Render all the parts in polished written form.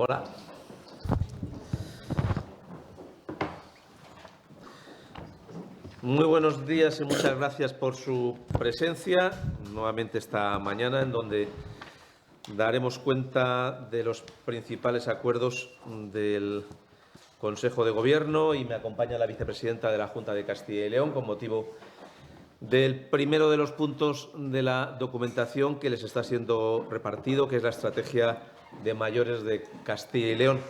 Hola. Muy buenos días y muchas gracias por su presencia nuevamente esta mañana, en donde daremos cuenta de los principales acuerdos del Consejo de Gobierno, y me acompaña la vicepresidenta de la Junta de Castilla y León con motivo del primero de los puntos de la documentación que les está siendo repartido, que es la estrategia de mayores de Castilla y León.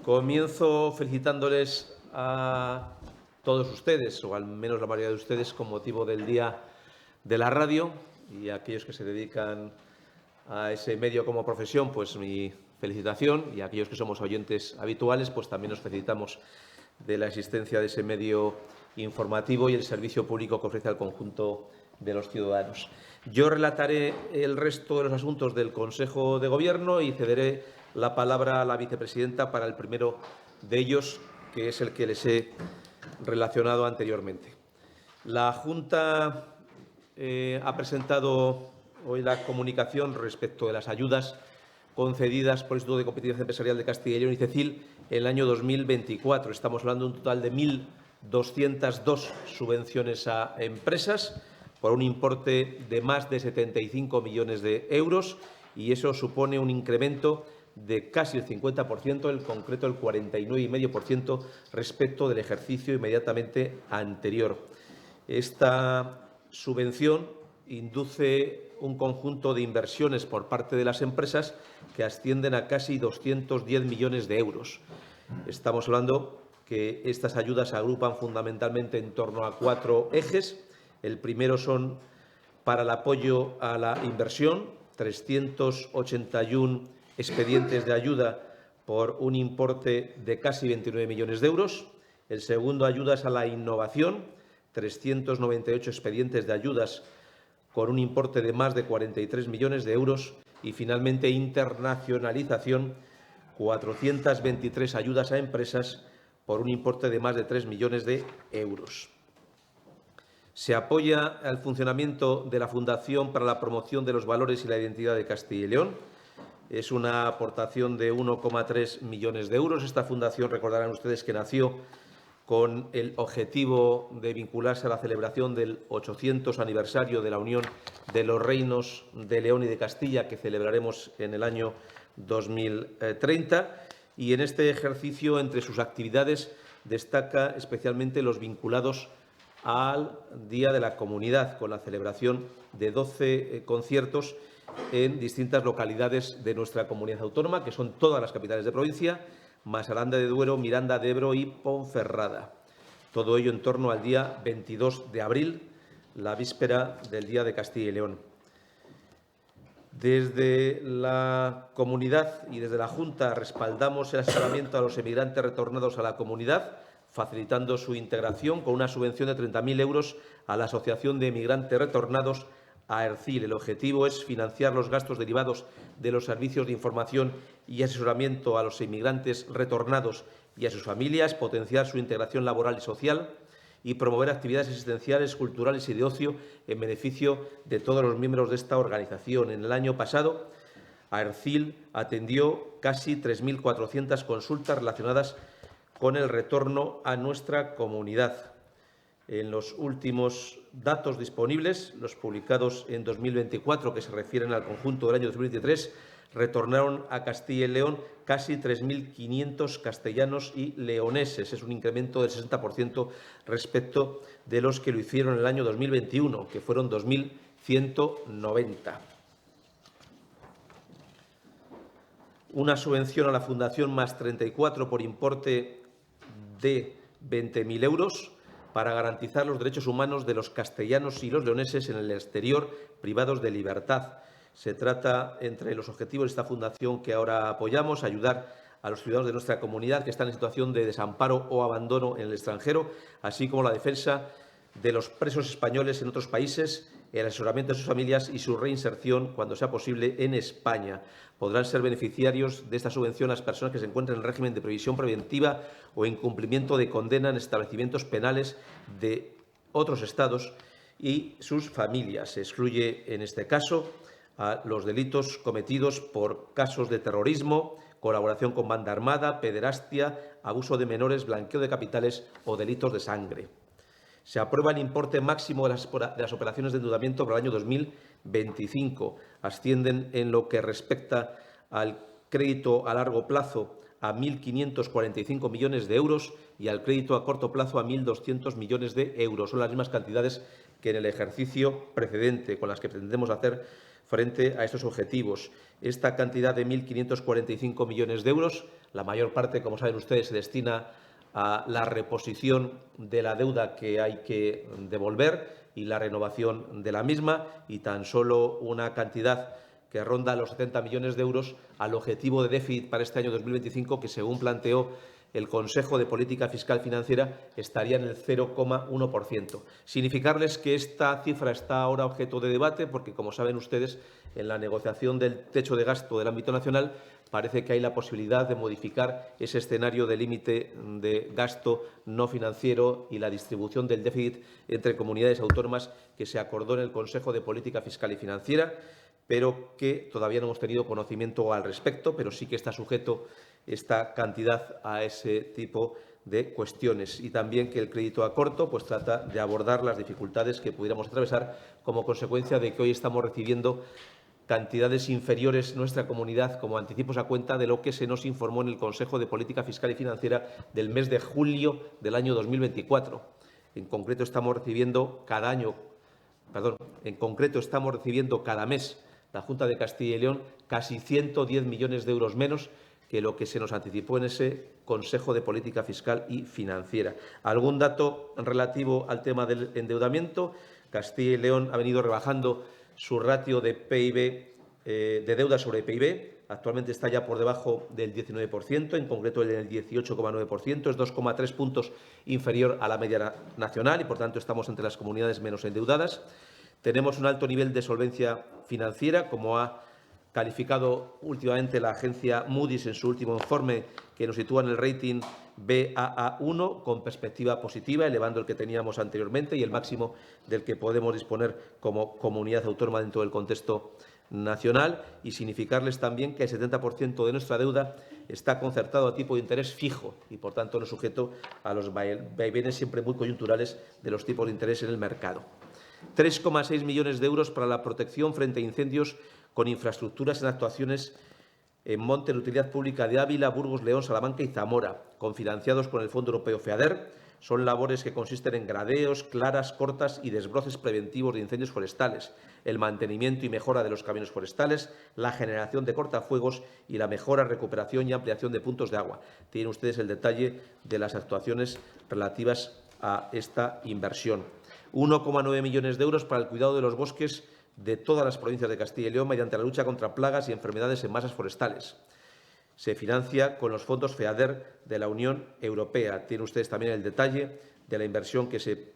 Comienzo felicitándoles a todos ustedes, o al menos la mayoría de ustedes, con motivo del Día de la Radio, y a aquellos que se dedican a ese medio como profesión, pues mi felicitación, y a aquellos que somos oyentes habituales, pues también nos felicitamos de la existencia de ese medio informativo y el servicio público que ofrece al conjunto de los ciudadanos. Yo relataré el resto de los asuntos del Consejo de Gobierno y cederé la palabra a la vicepresidenta para el primero de ellos, que es el que les he relacionado anteriormente. La Junta ha presentado hoy la comunicación respecto de las ayudas concedidas por el Instituto de Competitividad Empresarial de Castilla y León y CECIL en el año 2024. Estamos hablando de un total de 1.202 subvenciones a empresas por un importe de más de 75 millones de euros, y eso supone un incremento de casi el 50%, en concreto el 49,5% respecto del ejercicio inmediatamente anterior. Esta subvención induce un conjunto de inversiones por parte de las empresas que ascienden a casi 210 millones de euros. Estamos hablando que estas ayudas se agrupan fundamentalmente en torno a 4 ejes. El primero son para el apoyo a la inversión, 381 expedientes de ayuda por un importe de casi 29 millones de euros. El segundo, ayudas a la innovación, 398 expedientes de ayudas con un importe de más de 43 millones de euros. Y, finalmente, internacionalización, 423 ayudas a empresas por un importe de más de 3 millones de euros. Se apoya el funcionamiento de la Fundación para la Promoción de los Valores y la Identidad de Castilla y León. Es una aportación de 1,3 millones de euros. Esta fundación, recordarán ustedes, que nació con el objetivo de vincularse a la celebración del 800 aniversario de la Unión de los Reinos de León y de Castilla, que celebraremos en el año 2030. Y en este ejercicio, entre sus actividades, destaca especialmente los vinculados al Día de la Comunidad, con la celebración de 12 conciertos en distintas localidades de nuestra comunidad autónoma, que son todas las capitales de provincia, más Aranda de Duero, Miranda de Ebro y Ponferrada. Todo ello en torno al día 22 de abril, la víspera del Día de Castilla y León. Desde la comunidad y desde la Junta respaldamos el asesoramiento a los emigrantes retornados a la comunidad, facilitando su integración con una subvención de 30.000 euros a la Asociación de Emigrantes Retornados, AERCIL. El objetivo es financiar los gastos derivados de los servicios de información y asesoramiento a los inmigrantes retornados y a sus familias, potenciar su integración laboral y social y promover actividades asistenciales, culturales y de ocio en beneficio de todos los miembros de esta organización. En el año pasado, AERCIL atendió casi 3.400 consultas relacionadas con el retorno a nuestra comunidad. En los últimos datos disponibles, los publicados en 2024, que se refieren al conjunto del año 2023, retornaron a Castilla y León casi 3.500 castellanos y leoneses. Es un incremento del 60% respecto de los que lo hicieron en el año 2021, que fueron 2.190. Una subvención a la Fundación más 34 por importe de 20.000 euros para garantizar los derechos humanos de los castellanos y los leoneses en el exterior privados de libertad. Se trata, entre los objetivos de esta fundación que ahora apoyamos, ayudar a los ciudadanos de nuestra comunidad que están en situación de desamparo o abandono en el extranjero, así como la defensa de los presos españoles en otros países, el asesoramiento de sus familias y su reinserción, cuando sea posible, en España. Podrán ser beneficiarios de esta subvención las personas que se encuentren en régimen de previsión preventiva o en cumplimiento de condena en establecimientos penales de otros estados y sus familias. Se excluye, en este caso, a los delitos cometidos por casos de terrorismo, colaboración con banda armada, pederastia, abuso de menores, blanqueo de capitales o delitos de sangre. Se aprueba el importe máximo de las operaciones de endeudamiento para el año 2025. Ascienden en lo que respecta al crédito a largo plazo a 1.545 millones de euros y al crédito a corto plazo a 1.200 millones de euros. Son las mismas cantidades que en el ejercicio precedente, con las que pretendemos hacer frente a estos objetivos. Esta cantidad de 1.545 millones de euros, la mayor parte, como saben ustedes, se destina a la reposición de la deuda que hay que devolver y la renovación de la misma, y tan solo una cantidad que ronda los 70 millones de euros al objetivo de déficit para este año 2025, que, según planteó el Consejo de Política Fiscal Financiera, estaría en el 0,1%. Significarles que esta cifra está ahora objeto de debate porque, como saben ustedes, en la negociación del techo de gasto del ámbito nacional parece que hay la posibilidad de modificar ese escenario de límite de gasto no financiero y la distribución del déficit entre comunidades autónomas que se acordó en el Consejo de Política Fiscal y Financiera, pero que todavía no hemos tenido conocimiento al respecto, pero sí que está sujeto esta cantidad a ese tipo de cuestiones. Y también que el crédito a corto pues trata de abordar las dificultades que pudiéramos atravesar como consecuencia de que hoy estamos recibiendo cantidades inferiores nuestra comunidad como anticipos a cuenta de lo que se nos informó en el Consejo de Política Fiscal y Financiera del mes de julio del año 2024. En concreto, estamos recibiendo cada mes la Junta de Castilla y León casi 110 millones de euros menos que lo que se nos anticipó en ese Consejo de Política Fiscal y Financiera. Algún dato relativo al tema del endeudamiento. Castilla y León ha venido rebajando su ratio de PIB, de deuda sobre PIB. Actualmente está ya por debajo del 19%, en concreto el 18,9%, es 2,3 puntos inferior a la media nacional y, por tanto, estamos entre las comunidades menos endeudadas. Tenemos un alto nivel de solvencia financiera, como ha calificado últimamente la agencia Moody's en su último informe, que nos sitúa en el rating Baa1 con perspectiva positiva, elevando el que teníamos anteriormente y el máximo del que podemos disponer como comunidad autónoma dentro del contexto nacional, y significarles también que el 70% de nuestra deuda está concertado a tipo de interés fijo y, por tanto, no sujeto a los vaivenes siempre muy coyunturales de los tipos de interés en el mercado. 3,6 millones de euros para la protección frente a incendios con infraestructuras en actuaciones en monte de utilidad pública de Ávila, Burgos, León, Salamanca y Zamora, confinanciados con el Fondo Europeo FEADER. Son labores que consisten en gradeos, claras, cortas y desbroces preventivos de incendios forestales, el mantenimiento y mejora de los caminos forestales, la generación de cortafuegos y la mejora, recuperación y ampliación de puntos de agua. Tienen ustedes el detalle de las actuaciones relativas a esta inversión. 1,9 millones de euros para el cuidado de los bosques de todas las provincias de Castilla y León mediante la lucha contra plagas y enfermedades en masas forestales. Se financia con los fondos FEADER de la Unión Europea. Tienen ustedes también el detalle de la inversión que se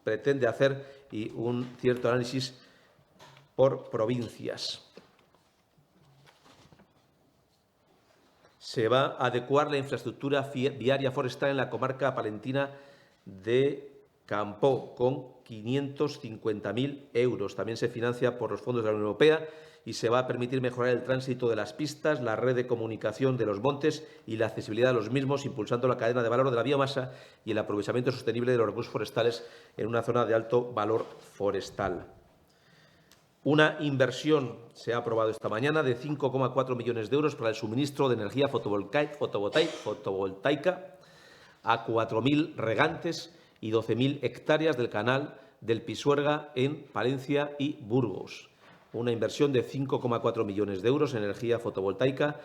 pretende hacer y un cierto análisis por provincias. Se va a adecuar la infraestructura viaria forestal en la comarca palentina de Campó con 550.000 euros. También se financia por los fondos de la Unión Europea y se va a permitir mejorar el tránsito de las pistas, la red de comunicación de los montes y la accesibilidad a los mismos, impulsando la cadena de valor de la biomasa y el aprovechamiento sostenible de los recursos forestales en una zona de alto valor forestal. Una inversión se ha aprobado esta mañana de 5,4 millones de euros para el suministro de energía fotovoltaica a 4.000 regantes y 12.000 hectáreas del canal del Pisuerga en Palencia y Burgos. Una inversión de 5,4 millones de euros en energía fotovoltaica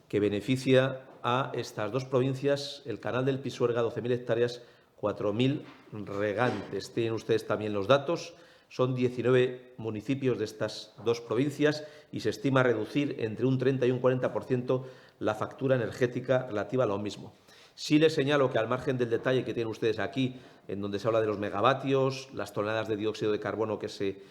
que beneficia a estas dos provincias, el canal del Pisuerga, 12.000 hectáreas, 4.000 regantes. Tienen ustedes también los datos. Son 19 municipios de estas dos provincias y se estima reducir entre un 30 y un 40% la factura energética relativa a lo mismo. Sí les señalo que, al margen del detalle que tienen ustedes aquí, en donde se habla de los megavatios, las toneladas de dióxido de carbono que se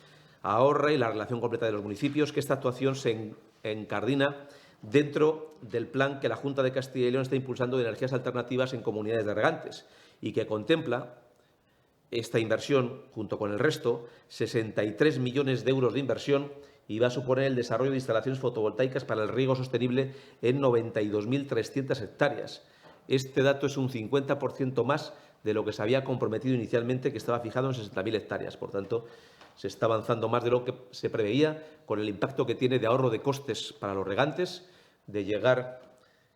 ahorra y la relación completa de los municipios, que esta actuación se encardina dentro del plan que la Junta de Castilla y León está impulsando de energías alternativas en comunidades de regantes y que contempla esta inversión, junto con el resto, 63 millones de euros de inversión y va a suponer el desarrollo de instalaciones fotovoltaicas para el riego sostenible en 92.300 hectáreas. Este dato es un 50% más de lo que se había comprometido inicialmente, que estaba fijado en 60.000 hectáreas. Por tanto, se está avanzando más de lo que se preveía, con el impacto que tiene de ahorro de costes para los regantes, de llegar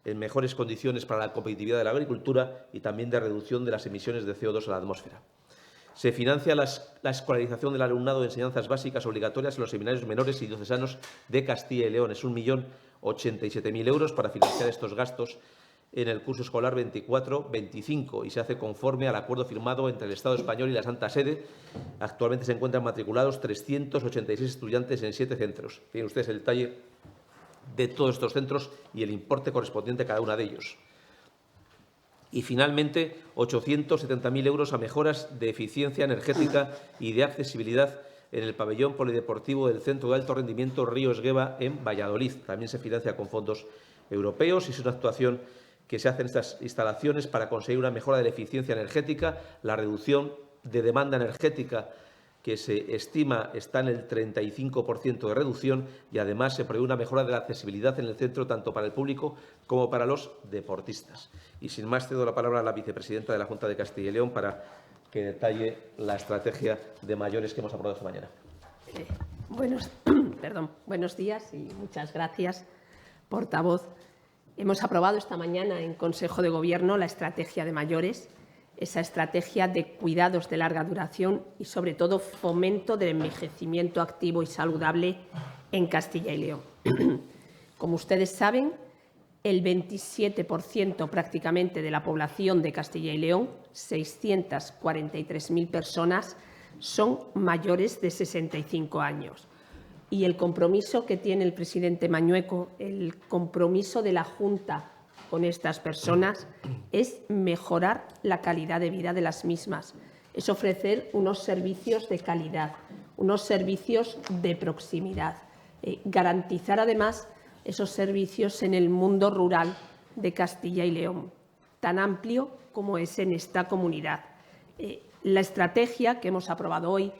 en mejores condiciones para la competitividad de la agricultura y también de reducción de las emisiones de CO2 a la atmósfera. Se financia la escolarización del alumnado de enseñanzas básicas obligatorias en los seminarios menores y diocesanos de Castilla y León. Es 1.087.000 euros para financiar estos gastos en el curso escolar 24-25 y se hace conforme al acuerdo firmado entre el Estado español y la Santa Sede. Actualmente se encuentran matriculados 386 estudiantes en 7 centros. Tienen ustedes el detalle de todos estos centros y el importe correspondiente a cada uno de ellos. Y, finalmente, 870.000 euros a mejoras de eficiencia energética y de accesibilidad en el pabellón polideportivo del Centro de Alto Rendimiento Río Esgueva en Valladolid. También se financia con fondos europeos y es una actuación que se hace en estas instalaciones para conseguir una mejora de la eficiencia energética, la reducción de demanda energética que se estima está en el 35% de reducción y, además, se prevé una mejora de la accesibilidad en el centro tanto para el público como para los deportistas. Y, sin más, cedo la palabra a la vicepresidenta de la Junta de Castilla y León para que detalle la estrategia de mayores que hemos aprobado esta mañana. Buenos días y muchas gracias, portavoz. Hemos aprobado esta mañana en Consejo de Gobierno la estrategia de mayores, esa estrategia de cuidados de larga duración y, sobre todo, fomento del envejecimiento activo y saludable en Castilla y León. Como ustedes saben, el 27% prácticamente de la población de Castilla y León, 643.000 personas, son mayores de 65 años. Y el compromiso que tiene el presidente Mañueco, el compromiso de la Junta con estas personas, es mejorar la calidad de vida de las mismas, es ofrecer unos servicios de calidad, unos servicios de proximidad, garantizar además esos servicios en el mundo rural de Castilla y León, tan amplio como es en esta comunidad. La estrategia que hemos aprobado hoy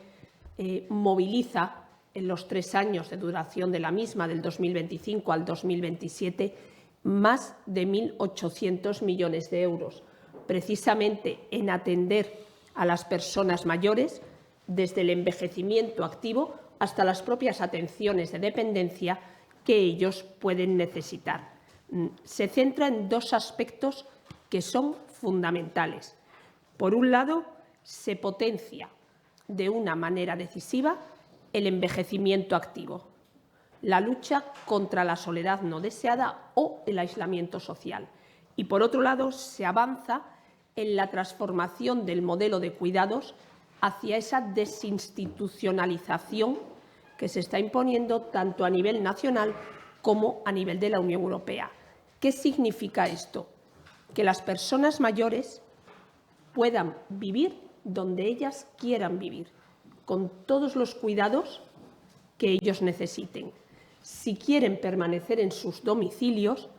moviliza en los 3 años de duración de la misma, del 2025 al 2027, más de 1.800 millones de euros, precisamente en atender a las personas mayores, desde el envejecimiento activo hasta las propias atenciones de dependencia que ellos pueden necesitar. Se centra en 2 aspectos que son fundamentales. Por un lado, se potencia de una manera decisiva el envejecimiento activo, la lucha contra la soledad no deseada o el aislamiento social. Y, por otro lado, se avanza en la transformación del modelo de cuidados hacia esa desinstitucionalización que se está imponiendo tanto a nivel nacional como a nivel de la Unión Europea. ¿Qué significa esto? Que las personas mayores puedan vivir donde ellas quieran vivir, con todos los cuidados que ellos necesiten. Si quieren permanecer en sus domicilios,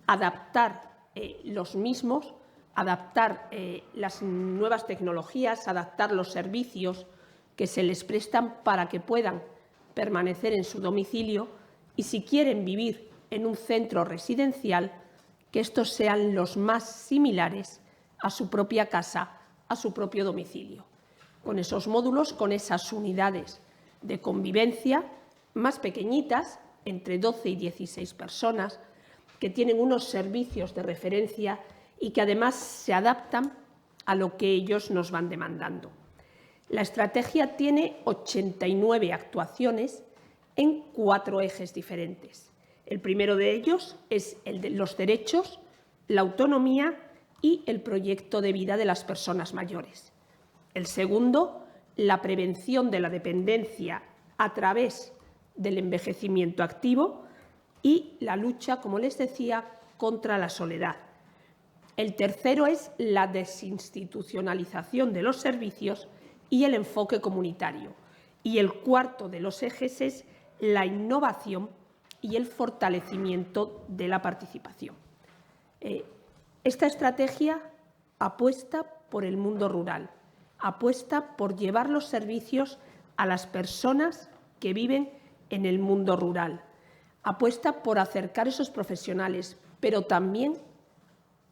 adaptar los mismos, adaptar las nuevas tecnologías, adaptar los servicios que se les prestan para que puedan permanecer en su domicilio, y si quieren vivir en un centro residencial, que estos sean los más similares a su propia casa, a su propio domicilio, con esos módulos, con esas unidades de convivencia más pequeñitas, entre 12 y 16 personas, que tienen unos servicios de referencia y que además se adaptan a lo que ellos nos van demandando. La estrategia tiene 89 actuaciones en 4 ejes diferentes. El primero de ellos es el de los derechos, la autonomía y el proyecto de vida de las personas mayores. El segundo, la prevención de la dependencia a través del envejecimiento activo y la lucha, como les decía, contra la soledad. El tercero es la desinstitucionalización de los servicios y el enfoque comunitario. Y el cuarto de los ejes es la innovación y el fortalecimiento de la participación. Esta estrategia apuesta por el mundo rural, apuesta por llevar los servicios a las personas que viven en el mundo rural. Apuesta por acercar esos profesionales, pero también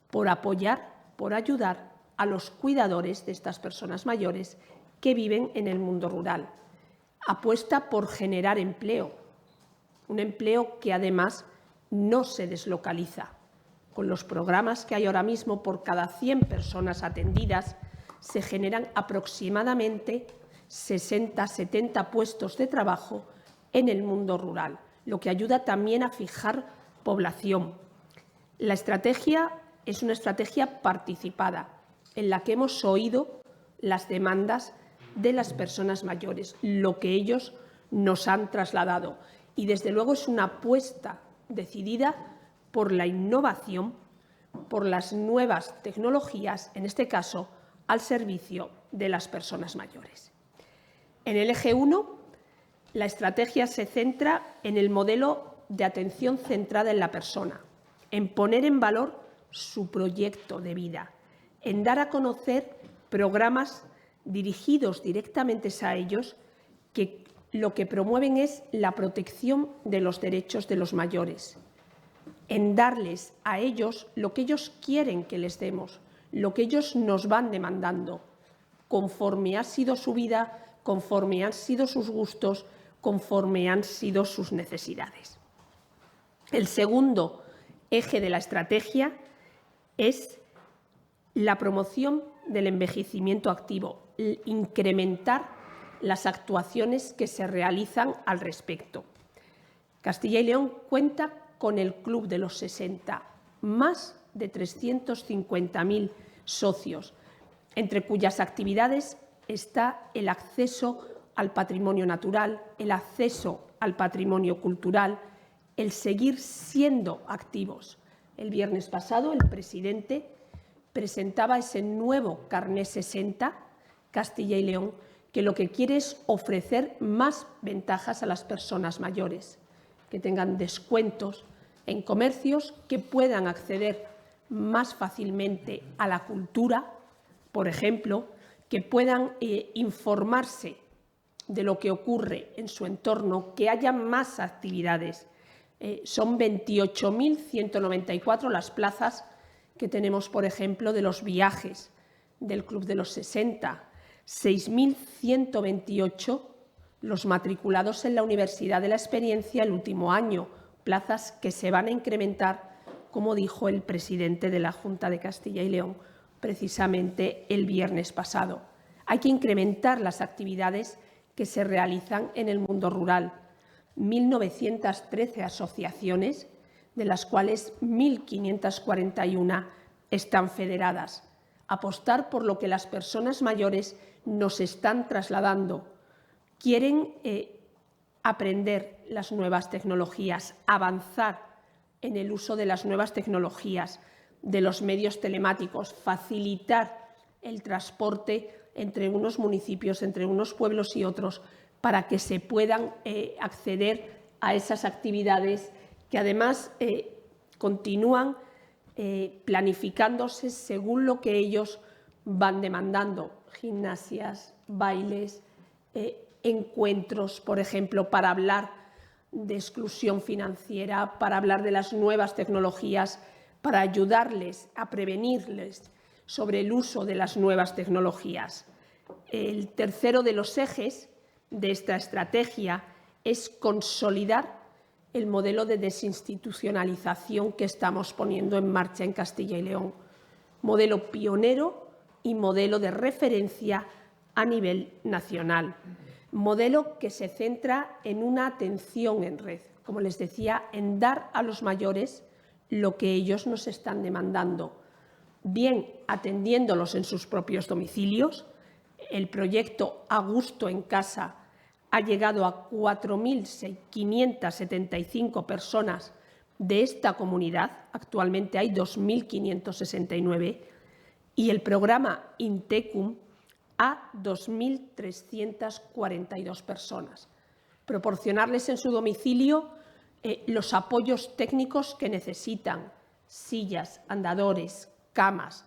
por apoyar, por ayudar a los cuidadores de estas personas mayores que viven en el mundo rural. Apuesta por generar empleo, un empleo que además no se deslocaliza. Con los programas que hay ahora mismo, por cada 100 personas atendidas, se generan aproximadamente 60-70 puestos de trabajo en el mundo rural, lo que ayuda también a fijar población. La estrategia es una estrategia participada, en la que hemos oído las demandas de las personas mayores, lo que ellos nos han trasladado. Y, desde luego, es una apuesta decidida por la innovación, por las nuevas tecnologías, en este caso, al servicio de las personas mayores. En el eje 1, la estrategia se centra en el modelo de atención centrada en la persona, en poner en valor su proyecto de vida, en dar a conocer programas dirigidos directamente a ellos que lo que promueven es la protección de los derechos de los mayores, en darles a ellos lo que ellos quieren que les demos, lo que ellos nos van demandando, conforme ha sido su vida, conforme han sido sus gustos, conforme han sido sus necesidades. El segundo eje de la estrategia es la promoción del envejecimiento activo, incrementar las actuaciones que se realizan al respecto. Castilla y León cuenta con el Club de los 60, más de 350.000 socios, entre cuyas actividades está el acceso al patrimonio natural, el acceso al patrimonio cultural, el seguir siendo activos. El viernes pasado el presidente presentaba ese nuevo Carné 60, Castilla y León, que lo que quiere es ofrecer más ventajas a las personas mayores, que tengan descuentos en comercios, que puedan acceder más fácilmente a la cultura, por ejemplo, que puedan informarse de lo que ocurre en su entorno, que haya más actividades. Son 28.194 las plazas que tenemos, por ejemplo, de los viajes del Club de los 60, 6.128 los matriculados en la Universidad de la Experiencia el último año, plazas que se van a incrementar, como dijo el presidente de la Junta de Castilla y León precisamente el viernes pasado. Hay que incrementar las actividades que se realizan en el mundo rural. 1.913 asociaciones, de las cuales 1.541 están federadas. Apostar por lo que las personas mayores nos están trasladando. Quieren aprender las nuevas tecnologías, avanzar en el uso de las nuevas tecnologías, de los medios telemáticos, facilitar el transporte entre unos municipios, entre unos pueblos y otros, para que se puedan acceder a esas actividades que además continúan planificándose según lo que ellos van demandando. Gimnasias, bailes, encuentros, por ejemplo, para hablar de exclusión financiera, para hablar de las nuevas tecnologías, para ayudarles a prevenirles sobre el uso de las nuevas tecnologías. El tercero de los ejes de esta estrategia es consolidar el modelo de desinstitucionalización que estamos poniendo en marcha en Castilla y León, modelo pionero y modelo de referencia a nivel nacional, modelo que se centra en una atención en red, como les decía, en dar a los mayores lo que ellos nos están demandando, bien atendiéndolos en sus propios domicilios. El proyecto A Gusto en Casa ha llegado a 4.575 personas de esta comunidad, actualmente hay 2.569, y el programa Intecum a 2.342 personas. Proporcionarles en su domicilio los apoyos técnicos que necesitan, sillas, andadores, camas,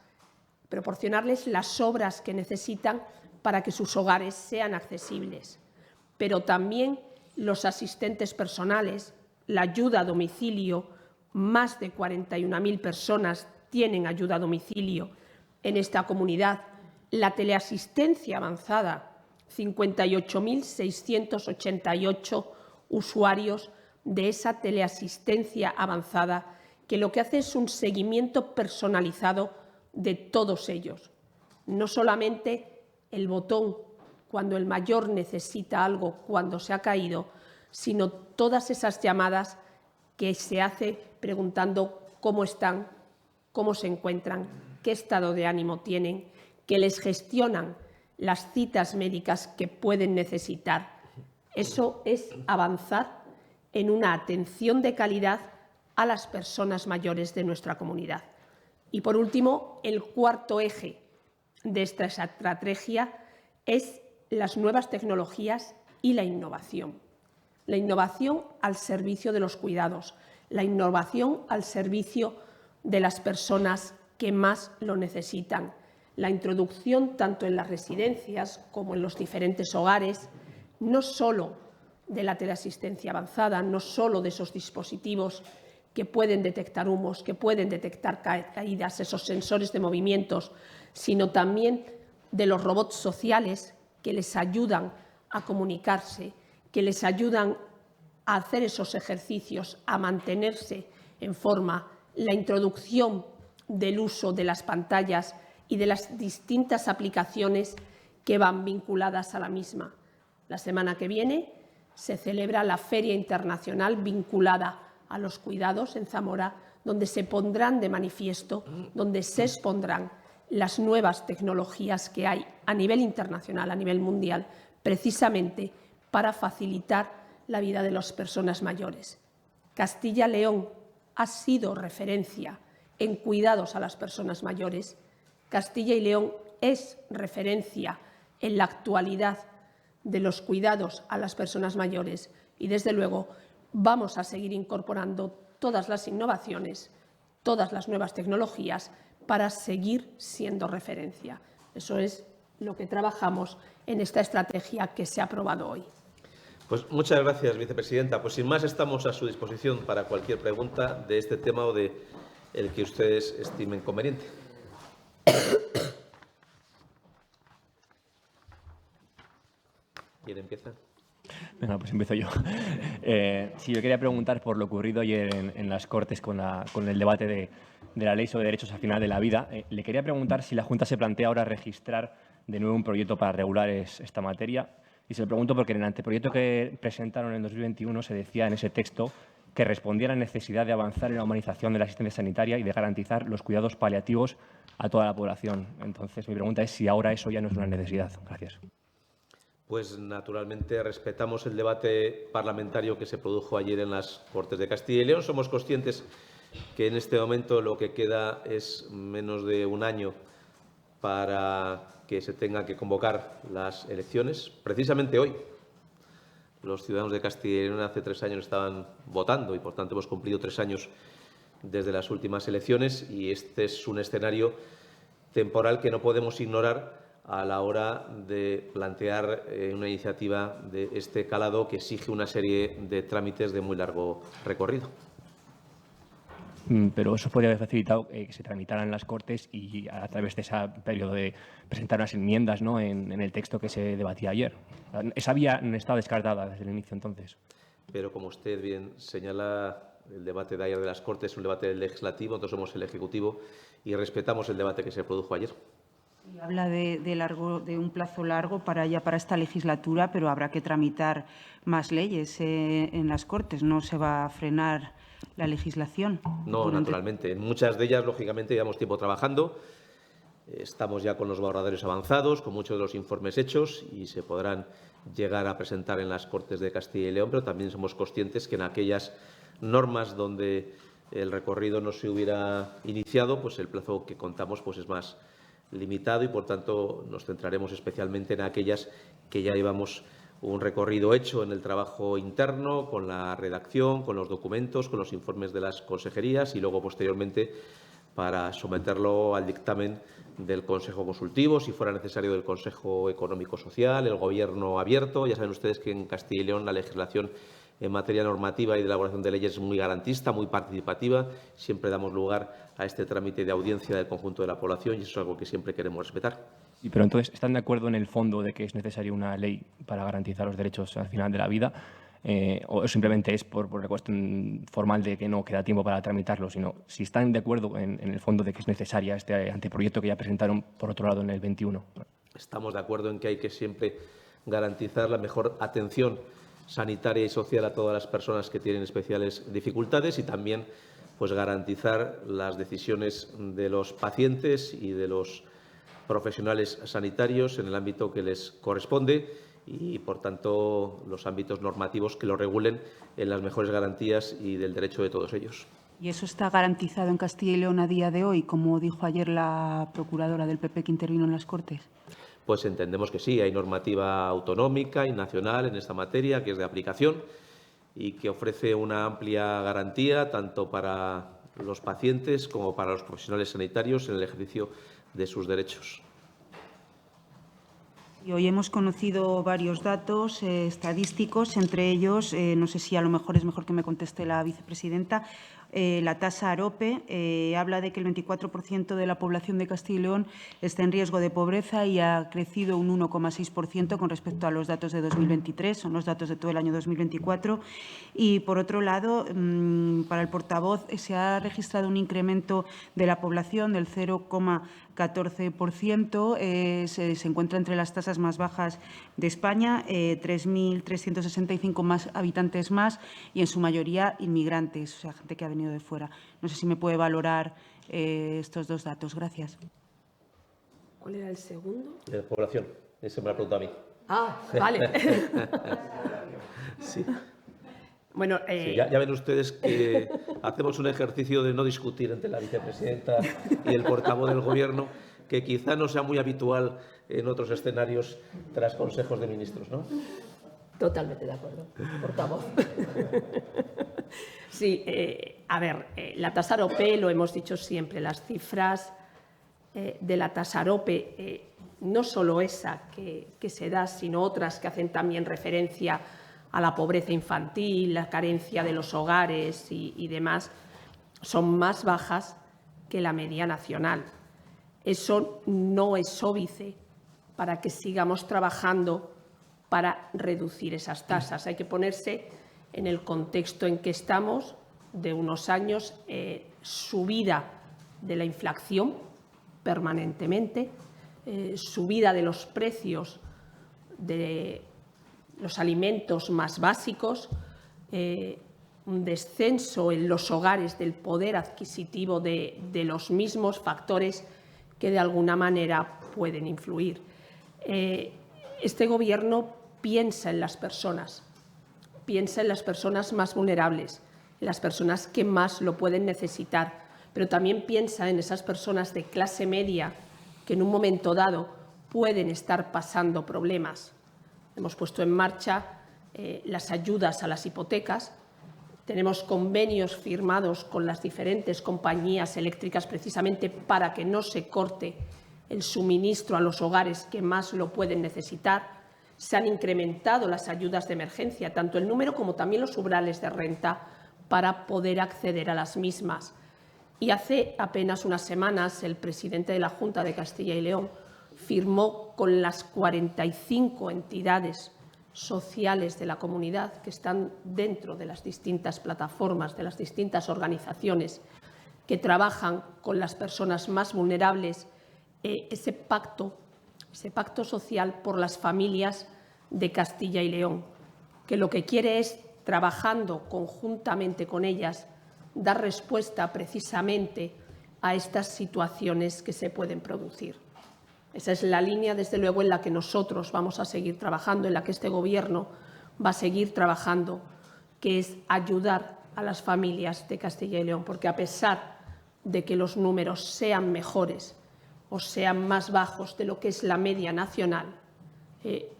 proporcionarles las obras que necesitan para que sus hogares sean accesibles, pero también los asistentes personales, la ayuda a domicilio. Más de 41.000 personas tienen ayuda a domicilio en esta comunidad. La teleasistencia avanzada, 58.688 usuarios de esa teleasistencia avanzada, que lo que hace es un seguimiento personalizado de todos ellos. No solamente el botón cuando el mayor necesita algo, cuando se ha caído, sino todas esas llamadas que se hace preguntando cómo están, cómo se encuentran, qué estado de ánimo tienen, que les gestionan las citas médicas que pueden necesitar. Eso es avanzar en una atención de calidad a las personas mayores de nuestra comunidad. Y, por último, el cuarto eje de esta estrategia es las nuevas tecnologías y la innovación. La innovación al servicio de los cuidados, la innovación al servicio de las personas que más lo necesitan, la introducción tanto en las residencias como en los diferentes hogares, no solo de la teleasistencia avanzada, no solo de esos dispositivos que pueden detectar humos, que pueden detectar caídas, esos sensores de movimientos, sino también de los robots sociales que les ayudan a comunicarse, que les ayudan a hacer esos ejercicios, a mantenerse en forma, la introducción del uso de las pantallas y de las distintas aplicaciones que van vinculadas a la misma. La semana que viene se celebra la Feria Internacional vinculada a los cuidados en Zamora, donde se pondrán de manifiesto, donde se expondrán las nuevas tecnologías que hay a nivel internacional, a nivel mundial, precisamente para facilitar la vida de las personas mayores. Castilla y León ha sido referencia en cuidados a las personas mayores. Castilla y León es referencia en la actualidad de los cuidados a las personas mayores y, desde luego, vamos a seguir incorporando todas las innovaciones, todas las nuevas tecnologías para seguir siendo referencia. Eso es lo que trabajamos en esta estrategia que se ha aprobado hoy. Pues muchas gracias, vicepresidenta. Pues sin más, estamos a su disposición para cualquier pregunta de este tema o de el que ustedes estimen conveniente. ¿Quién empieza? Venga, pues empiezo yo. Sí, yo quería preguntar por lo ocurrido ayer en las Cortes con el debate de la Ley sobre Derechos al Final de la Vida. Le quería preguntar si la Junta se plantea ahora registrar de nuevo un proyecto para regular esta materia. Y se lo pregunto porque en el anteproyecto que presentaron en 2021 se decía en ese texto que respondía a la necesidad de avanzar en la humanización de la asistencia sanitaria y de garantizar los cuidados paliativos a toda la población. Entonces, mi pregunta es si ahora eso ya no es una necesidad. Gracias. Pues, naturalmente, respetamos el debate parlamentario que se produjo ayer en las Cortes de Castilla y León. Somos conscientes que en este momento lo que queda es menos de un año para que se tengan que convocar las elecciones. Precisamente hoy, los ciudadanos de Castilla y León hace 3 años estaban votando y, por tanto, hemos cumplido 3 años desde las últimas elecciones y este es un escenario temporal que no podemos ignorar a la hora de plantear una iniciativa de este calado que exige una serie de trámites de muy largo recorrido. Pero eso podría haber facilitado que se tramitaran en las Cortes y a través de ese periodo de presentar unas enmiendas, ¿no?, en el texto que se debatía ayer. Esa vía no estaba descartada desde el inicio, entonces. Pero, como usted bien señala, el debate de ayer de las Cortes es un debate legislativo, nosotros somos el Ejecutivo y respetamos el debate que se produjo ayer. Y habla de un plazo largo para esta legislatura, pero habrá que tramitar más leyes en las Cortes. ¿No se va a frenar la legislación? No, naturalmente. En muchas de ellas, lógicamente, llevamos tiempo trabajando. Estamos ya con los borradores avanzados, con muchos de los informes hechos y se podrán llegar a presentar en las Cortes de Castilla y León, pero también somos conscientes que en aquellas normas donde el recorrido no se hubiera iniciado, pues el plazo que contamos pues es más limitado y, por tanto, nos centraremos especialmente en aquellas que ya llevamos un recorrido hecho en el trabajo interno, con la redacción, con los documentos, con los informes de las consejerías y luego, posteriormente, para someterlo al dictamen del Consejo Consultivo, si fuera necesario del Consejo Económico-Social, el Gobierno abierto. Ya saben ustedes que en Castilla y León la legislación en materia normativa y de elaboración de leyes es muy garantista, muy participativa. Siempre damos lugar a este trámite de audiencia del conjunto de la población y eso es algo que siempre queremos respetar. Sí, pero entonces, ¿están de acuerdo en el fondo de que es necesaria una ley para garantizar los derechos al final de la vida? ¿O simplemente es por la cuestión formal de que no queda tiempo para tramitarlo? Sino si están de acuerdo en el fondo de que es necesaria este anteproyecto que ya presentaron, por otro lado, en el 21. Estamos de acuerdo en que hay que siempre garantizar la mejor atención sanitaria y social a todas las personas que tienen especiales dificultades y también pues, garantizar las decisiones de los pacientes y de los profesionales sanitarios en el ámbito que les corresponde y, por tanto, los ámbitos normativos que lo regulen en las mejores garantías y del derecho de todos ellos. ¿Y eso está garantizado en Castilla y León a día de hoy, como dijo ayer la procuradora del PP que intervino en las Cortes? Pues entendemos que sí, hay normativa autonómica y nacional en esta materia que es de aplicación y que ofrece una amplia garantía tanto para los pacientes como para los profesionales sanitarios en el ejercicio de sus derechos. Y hoy hemos conocido varios datos estadísticos, entre ellos, no sé si a lo mejor es mejor que me conteste la vicepresidenta, la tasa AROPE habla de que el 24% de la población de Castilla y León está en riesgo de pobreza y ha crecido un 1,6% con respecto a los datos de 2023, son los datos de todo el año 2024. Y, por otro lado, para el portavoz se ha registrado un incremento de la población del 0,14%, se encuentra entre las tasas más bajas de España, 3.365 más habitantes más y en su mayoría inmigrantes, o sea, gente que ha venido de fuera. No sé si me puede valorar estos dos datos. Gracias. ¿Cuál era el segundo? De la población. Ese me lo ha preguntado a mí. Ah, vale. Sí. Bueno, Sí, ya ven ustedes que hacemos un ejercicio de no discutir entre la vicepresidenta y el portavoz del Gobierno, que quizá no sea muy habitual en otros escenarios tras consejos de ministros, ¿no? totalmente de acuerdo, portavoz. Sí, a ver, la tasa AROPE, lo hemos dicho siempre, las cifras de la tasa AROPE, no solo esa que se da, sino otras que hacen también referencia a la pobreza infantil, la carencia de los hogares y demás, son más bajas que la media nacional. Eso no es óbice para que sigamos trabajando para reducir esas tasas. Hay que ponerse en el contexto en que estamos, de unos años, subida de la inflación permanentemente, subida de los precios de los alimentos más básicos, un descenso en los hogares del poder adquisitivo de los mismos factores que de alguna manera pueden influir. Este Gobierno piensa en las personas más vulnerables, en las personas que más lo pueden necesitar, pero también piensa en esas personas de clase media que en un momento dado pueden estar pasando problemas. Hemos puesto en marcha las ayudas a las hipotecas. Tenemos convenios firmados con las diferentes compañías eléctricas precisamente para que no se corte el suministro a los hogares que más lo pueden necesitar. Se han incrementado las ayudas de emergencia, tanto el número como también los umbrales de renta, para poder acceder a las mismas. Y hace apenas unas semanas el presidente de la Junta de Castilla y León firmó con las 45 entidades sociales de la comunidad que están dentro de las distintas plataformas, de las distintas organizaciones que trabajan con las personas más vulnerables, ese pacto social por las familias de Castilla y León, que lo que quiere es, trabajando conjuntamente con ellas, dar respuesta precisamente a estas situaciones que se pueden producir. Esa es la línea, desde luego, en la que nosotros vamos a seguir trabajando, en la que este Gobierno va a seguir trabajando, que es ayudar a las familias de Castilla y León, porque a pesar de que los números sean mejores o sean más bajos de lo que es la media nacional,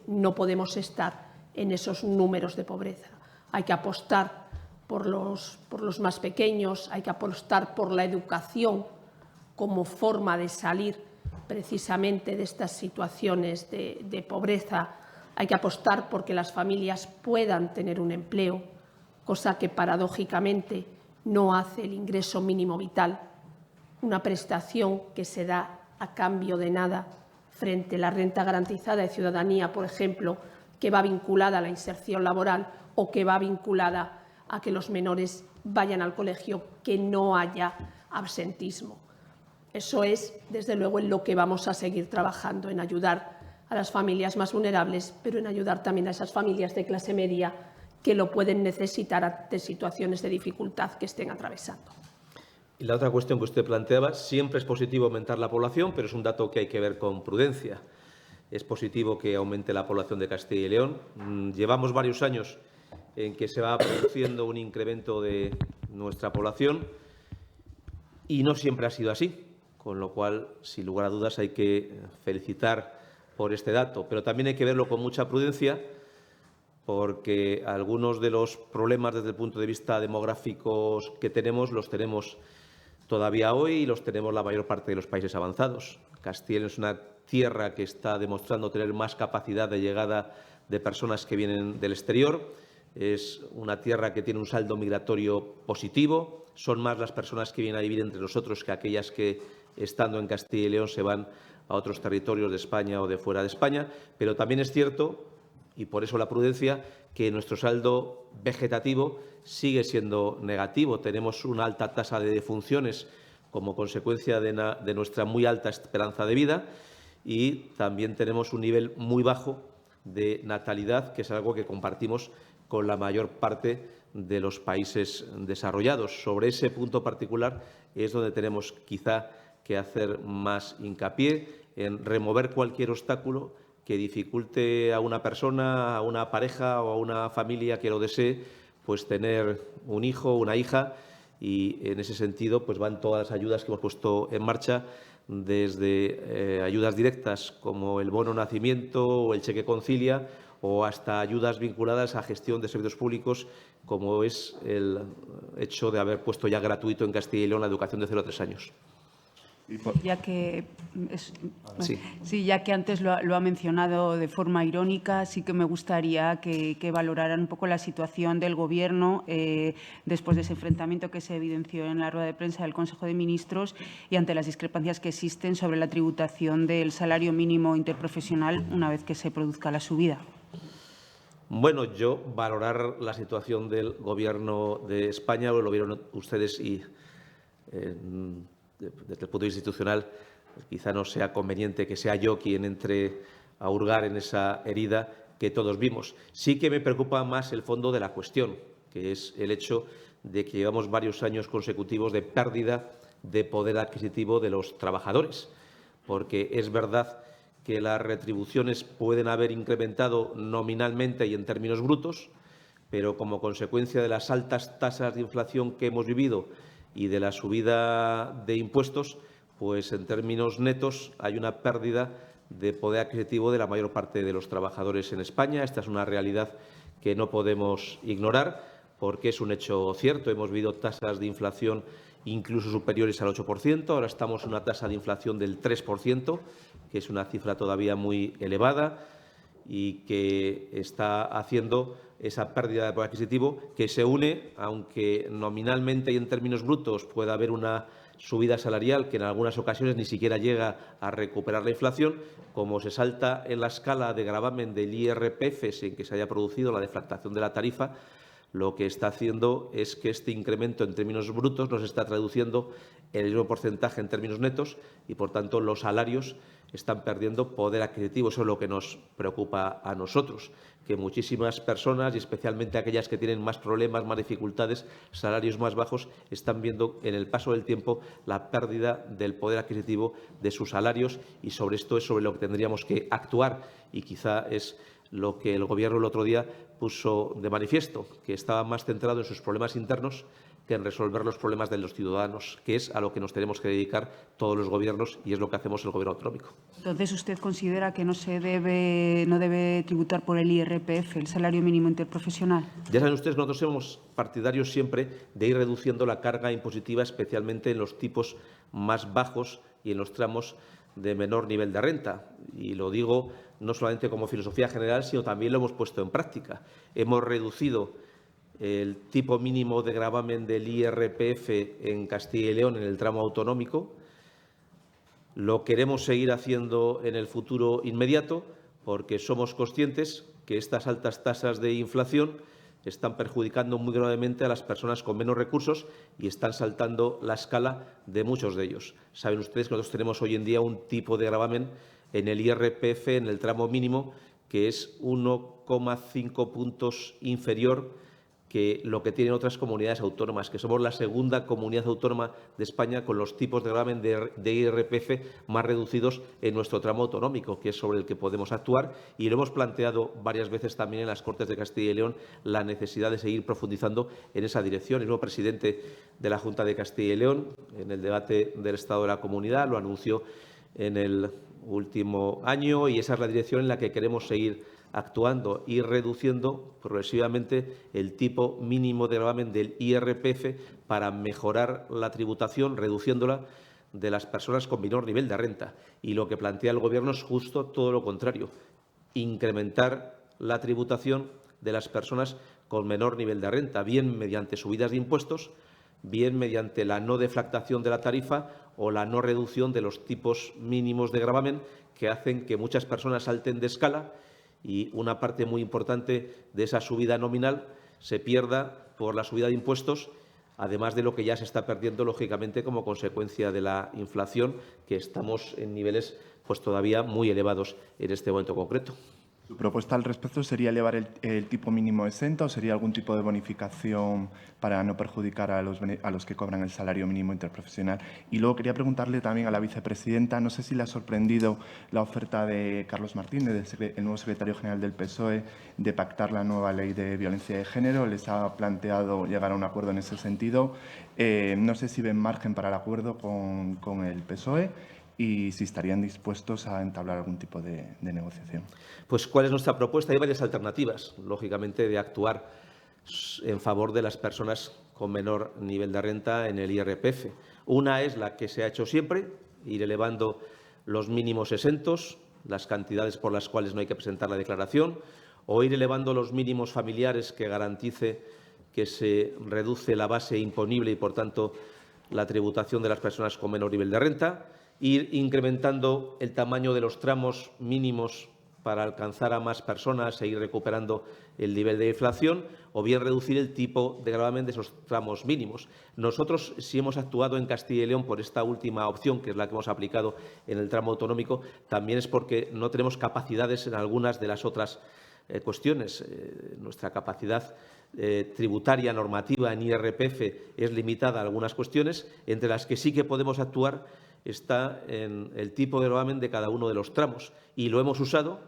no podemos estar en esos números de pobreza. Hay que apostar por los más pequeños, hay que apostar por la educación como forma de salir precisamente de estas situaciones de pobreza. Hay que apostar porque las familias puedan tener un empleo, cosa que paradójicamente no hace el ingreso mínimo vital, una prestación que se da a cambio de nada frente a la renta garantizada de ciudadanía, por ejemplo, que va vinculada a la inserción laboral o que va vinculada a que los menores vayan al colegio, que no haya absentismo. Eso es, desde luego, en lo que vamos a seguir trabajando, en ayudar a las familias más vulnerables, pero en ayudar también a esas familias de clase media que lo pueden necesitar ante situaciones de dificultad que estén atravesando. Y la otra cuestión que usted planteaba, siempre es positivo aumentar la población, pero es un dato que hay que ver con prudencia. Es positivo que aumente la población de Castilla y León. Llevamos varios años en que se va produciendo un incremento de nuestra población y no siempre ha sido así, con lo cual, sin lugar a dudas, hay que felicitar por este dato, pero también hay que verlo con mucha prudencia, porque algunos de los problemas desde el punto de vista demográficos que tenemos los tenemos todavía hoy y los tenemos la mayor parte de los países avanzados. Castilla y León es una tierra que está demostrando tener más capacidad de llegada de personas que vienen del exterior. Es una tierra que tiene un saldo migratorio positivo. Son más las personas que vienen a vivir entre nosotros que aquellas que, estando en Castilla y León, se van a otros territorios de España o de fuera de España. Pero también es cierto, y por eso la prudencia, que nuestro saldo vegetativo sigue siendo negativo. Tenemos una alta tasa de defunciones como consecuencia de nuestra muy alta esperanza de vida y también tenemos un nivel muy bajo de natalidad, que es algo que compartimos con la mayor parte de los países desarrollados. Sobre ese punto particular es donde tenemos quizá que hacer más hincapié en remover cualquier obstáculo que dificulte a una persona, a una pareja o a una familia que lo desee, pues tener un hijo o una hija, y en ese sentido pues van todas las ayudas que hemos puesto en marcha, desde ayudas directas como el bono nacimiento o el cheque concilia, o hasta ayudas vinculadas a gestión de servicios públicos, como es el hecho de haber puesto ya gratuito en Castilla y León la educación de 0 a 3 años. Ya que, Sí. sí, ya que antes lo ha mencionado de forma irónica, sí que me gustaría que valoraran un poco la situación del Gobierno después de ese enfrentamiento que se evidenció en la rueda de prensa del Consejo de Ministros y ante las discrepancias que existen sobre la tributación del salario mínimo interprofesional una vez que se produzca la subida. Bueno, yo valorar la situación del Gobierno de España, lo vieron ustedes y desde el punto de vista institucional, quizá no sea conveniente que sea yo quien entre a hurgar en esa herida que todos vimos. Sí que me preocupa más el fondo de la cuestión, que es el hecho de que llevamos varios años consecutivos de pérdida de poder adquisitivo de los trabajadores, porque es verdad que las retribuciones pueden haber incrementado nominalmente y en términos brutos, pero como consecuencia de las altas tasas de inflación que hemos vivido y de la subida de impuestos, pues en términos netos hay una pérdida de poder adquisitivo de la mayor parte de los trabajadores en España. Esta es una realidad que no podemos ignorar porque es un hecho cierto. Hemos vivido tasas de inflación incluso superiores al 8%. Ahora estamos en una tasa de inflación del 3%, que es una cifra todavía muy elevada y que está haciendo esa pérdida de poder adquisitivo que se une, aunque nominalmente y en términos brutos pueda haber una subida salarial que en algunas ocasiones ni siquiera llega a recuperar la inflación, como se salta en la escala de gravamen del IRPF sin que se haya producido la deflactación de la tarifa, lo que está haciendo es que este incremento en términos brutos nos está traduciendo en el mismo porcentaje en términos netos y, por tanto, los salarios están perdiendo poder adquisitivo. Eso es lo que nos preocupa a nosotros, que muchísimas personas, y especialmente aquellas que tienen más problemas, más dificultades, salarios más bajos, están viendo en el paso del tiempo la pérdida del poder adquisitivo de sus salarios, y sobre esto es sobre lo que tendríamos que actuar, y quizá es lo que el Gobierno el otro día puso de manifiesto, que estaba más centrado en sus problemas internos que en resolver los problemas de los ciudadanos, que es a lo que nos tenemos que dedicar todos los gobiernos y es lo que hacemos el Gobierno autonómico. Entonces, ¿usted considera que no debe tributar por el IRPF, el salario mínimo interprofesional? Ya saben ustedes, nosotros somos partidarios siempre de ir reduciendo la carga impositiva, especialmente en los tipos más bajos y en los tramos de menor nivel de renta. Y lo digo no solamente como filosofía general, sino también lo hemos puesto en práctica. Hemos reducido el tipo mínimo de gravamen del IRPF en Castilla y León en el tramo autonómico. Lo queremos seguir haciendo en el futuro inmediato porque somos conscientes que estas altas tasas de inflación están perjudicando muy gravemente a las personas con menos recursos y están saltando la escala de muchos de ellos. Saben ustedes que nosotros tenemos hoy en día un tipo de gravamen en el IRPF, en el tramo mínimo, que es 1,5 puntos inferior que lo que tienen otras comunidades autónomas, que somos la segunda comunidad autónoma de España con los tipos de gravamen de IRPF más reducidos en nuestro tramo autonómico, que es sobre el que podemos actuar. Y lo hemos planteado varias veces también en las Cortes de Castilla y León, la necesidad de seguir profundizando en esa dirección. El nuevo presidente de la Junta de Castilla y León, en el debate del Estado de la Comunidad, lo anunció en el último año y esa es la dirección en la que queremos seguir actuando y reduciendo progresivamente el tipo mínimo de gravamen del IRPF para mejorar la tributación, reduciéndola de las personas con menor nivel de renta. Y lo que plantea el Gobierno es justo todo lo contrario, incrementar la tributación de las personas con menor nivel de renta, bien mediante subidas de impuestos, bien mediante la no deflactación de la tarifa o la no reducción de los tipos mínimos de gravamen que hacen que muchas personas salten de escala y una parte muy importante de esa subida nominal se pierda por la subida de impuestos, además de lo que ya se está perdiendo, lógicamente, como consecuencia de la inflación, que estamos en niveles pues todavía muy elevados en este momento concreto. ¿Su propuesta al respecto sería elevar el tipo mínimo exento o sería algún tipo de bonificación para no perjudicar a los que cobran el salario mínimo interprofesional? Y luego quería preguntarle también a la vicepresidenta, no sé si le ha sorprendido la oferta de Carlos Martínez, el nuevo secretario general del PSOE, de pactar la nueva ley de violencia de género. Les ha planteado llegar a un acuerdo en ese sentido. No sé si ven margen para el acuerdo con el PSOE y si estarían dispuestos a entablar algún tipo de negociación. Pues, ¿cuál es nuestra propuesta? Hay varias alternativas, lógicamente, de actuar en favor de las personas con menor nivel de renta en el IRPF. Una es la que se ha hecho siempre, ir elevando los mínimos exentos, las cantidades por las cuales no hay que presentar la declaración, o ir elevando los mínimos familiares que garantice que se reduce la base imponible y, por tanto, la tributación de las personas con menor nivel de renta, ir incrementando el tamaño de los tramos mínimos para alcanzar a más personas e ir recuperando el nivel de inflación, o bien reducir el tipo de gravamen de esos tramos mínimos. Nosotros, si hemos actuado en Castilla y León por esta última opción, que es la que hemos aplicado en el tramo autonómico, también es porque no tenemos capacidades en algunas de las otras cuestiones. Nuestra capacidad tributaria normativa en IRPF es limitada a algunas cuestiones, entre las que sí que podemos actuar está en el tipo de gravamen de cada uno de los tramos y lo hemos usado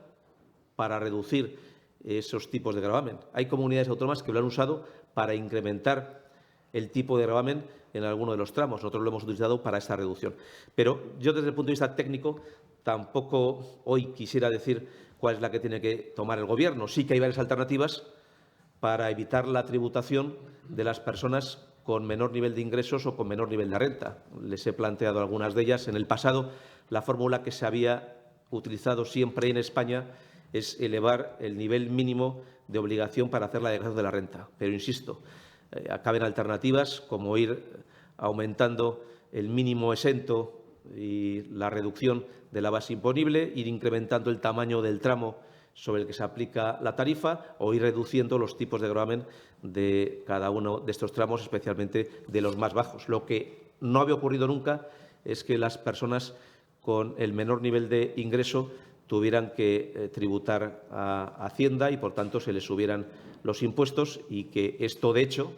para reducir esos tipos de gravamen. Hay comunidades autónomas que lo han usado para incrementar el tipo de gravamen en alguno de los tramos. Nosotros lo hemos utilizado para esta reducción. Pero yo, desde el punto de vista técnico, tampoco hoy quisiera decir cuál es la que tiene que tomar el Gobierno. Sí que hay varias alternativas para evitar la tributación de las personas con menor nivel de ingresos o con menor nivel de renta. Les he planteado algunas de ellas. En el pasado, la fórmula que se había utilizado siempre en España es elevar el nivel mínimo de obligación para hacer la declaración de la renta. Pero, insisto, caben alternativas como ir aumentando el mínimo exento y la reducción de la base imponible, ir incrementando el tamaño del tramo sobre el que se aplica la tarifa o ir reduciendo los tipos de gravamen de cada uno de estos tramos, especialmente de los más bajos. Lo que no había ocurrido nunca es que las personas con el menor nivel de ingreso tuvieran que tributar a Hacienda y, por tanto, se les subieran los impuestos y que esto, de hecho,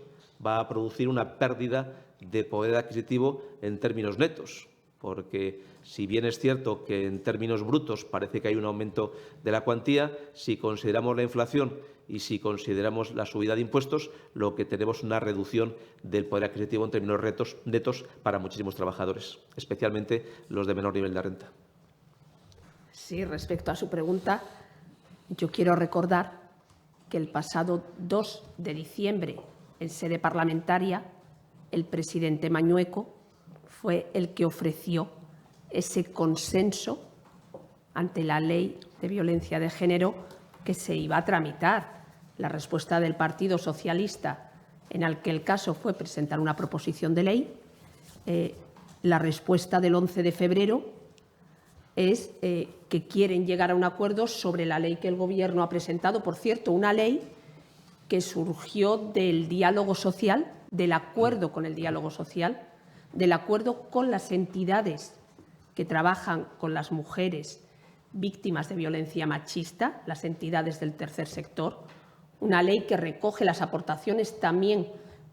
va a producir una pérdida de poder adquisitivo en términos netos. porque si bien es cierto que en términos brutos parece que hay un aumento de la cuantía, si consideramos la inflación y si consideramos la subida de impuestos, lo que tenemos es una reducción del poder adquisitivo en términos netos para muchísimos trabajadores, especialmente los de menor nivel de renta. Sí, respecto a su pregunta, yo quiero recordar que el pasado 2 de diciembre, en sede parlamentaria, el presidente Mañueco fue el que ofreció ese consenso ante la Ley de Violencia de Género que se iba a tramitar. La respuesta del Partido Socialista, en aquel caso, fue presentar una proposición de ley. La respuesta del 11 de febrero es que quieren llegar a un acuerdo sobre la ley que el Gobierno ha presentado. Por cierto, una ley que surgió del diálogo social, del acuerdo con el diálogo social, del acuerdo con las entidades que trabajan con las mujeres víctimas de violencia machista, las entidades del tercer sector, una ley que recoge las aportaciones también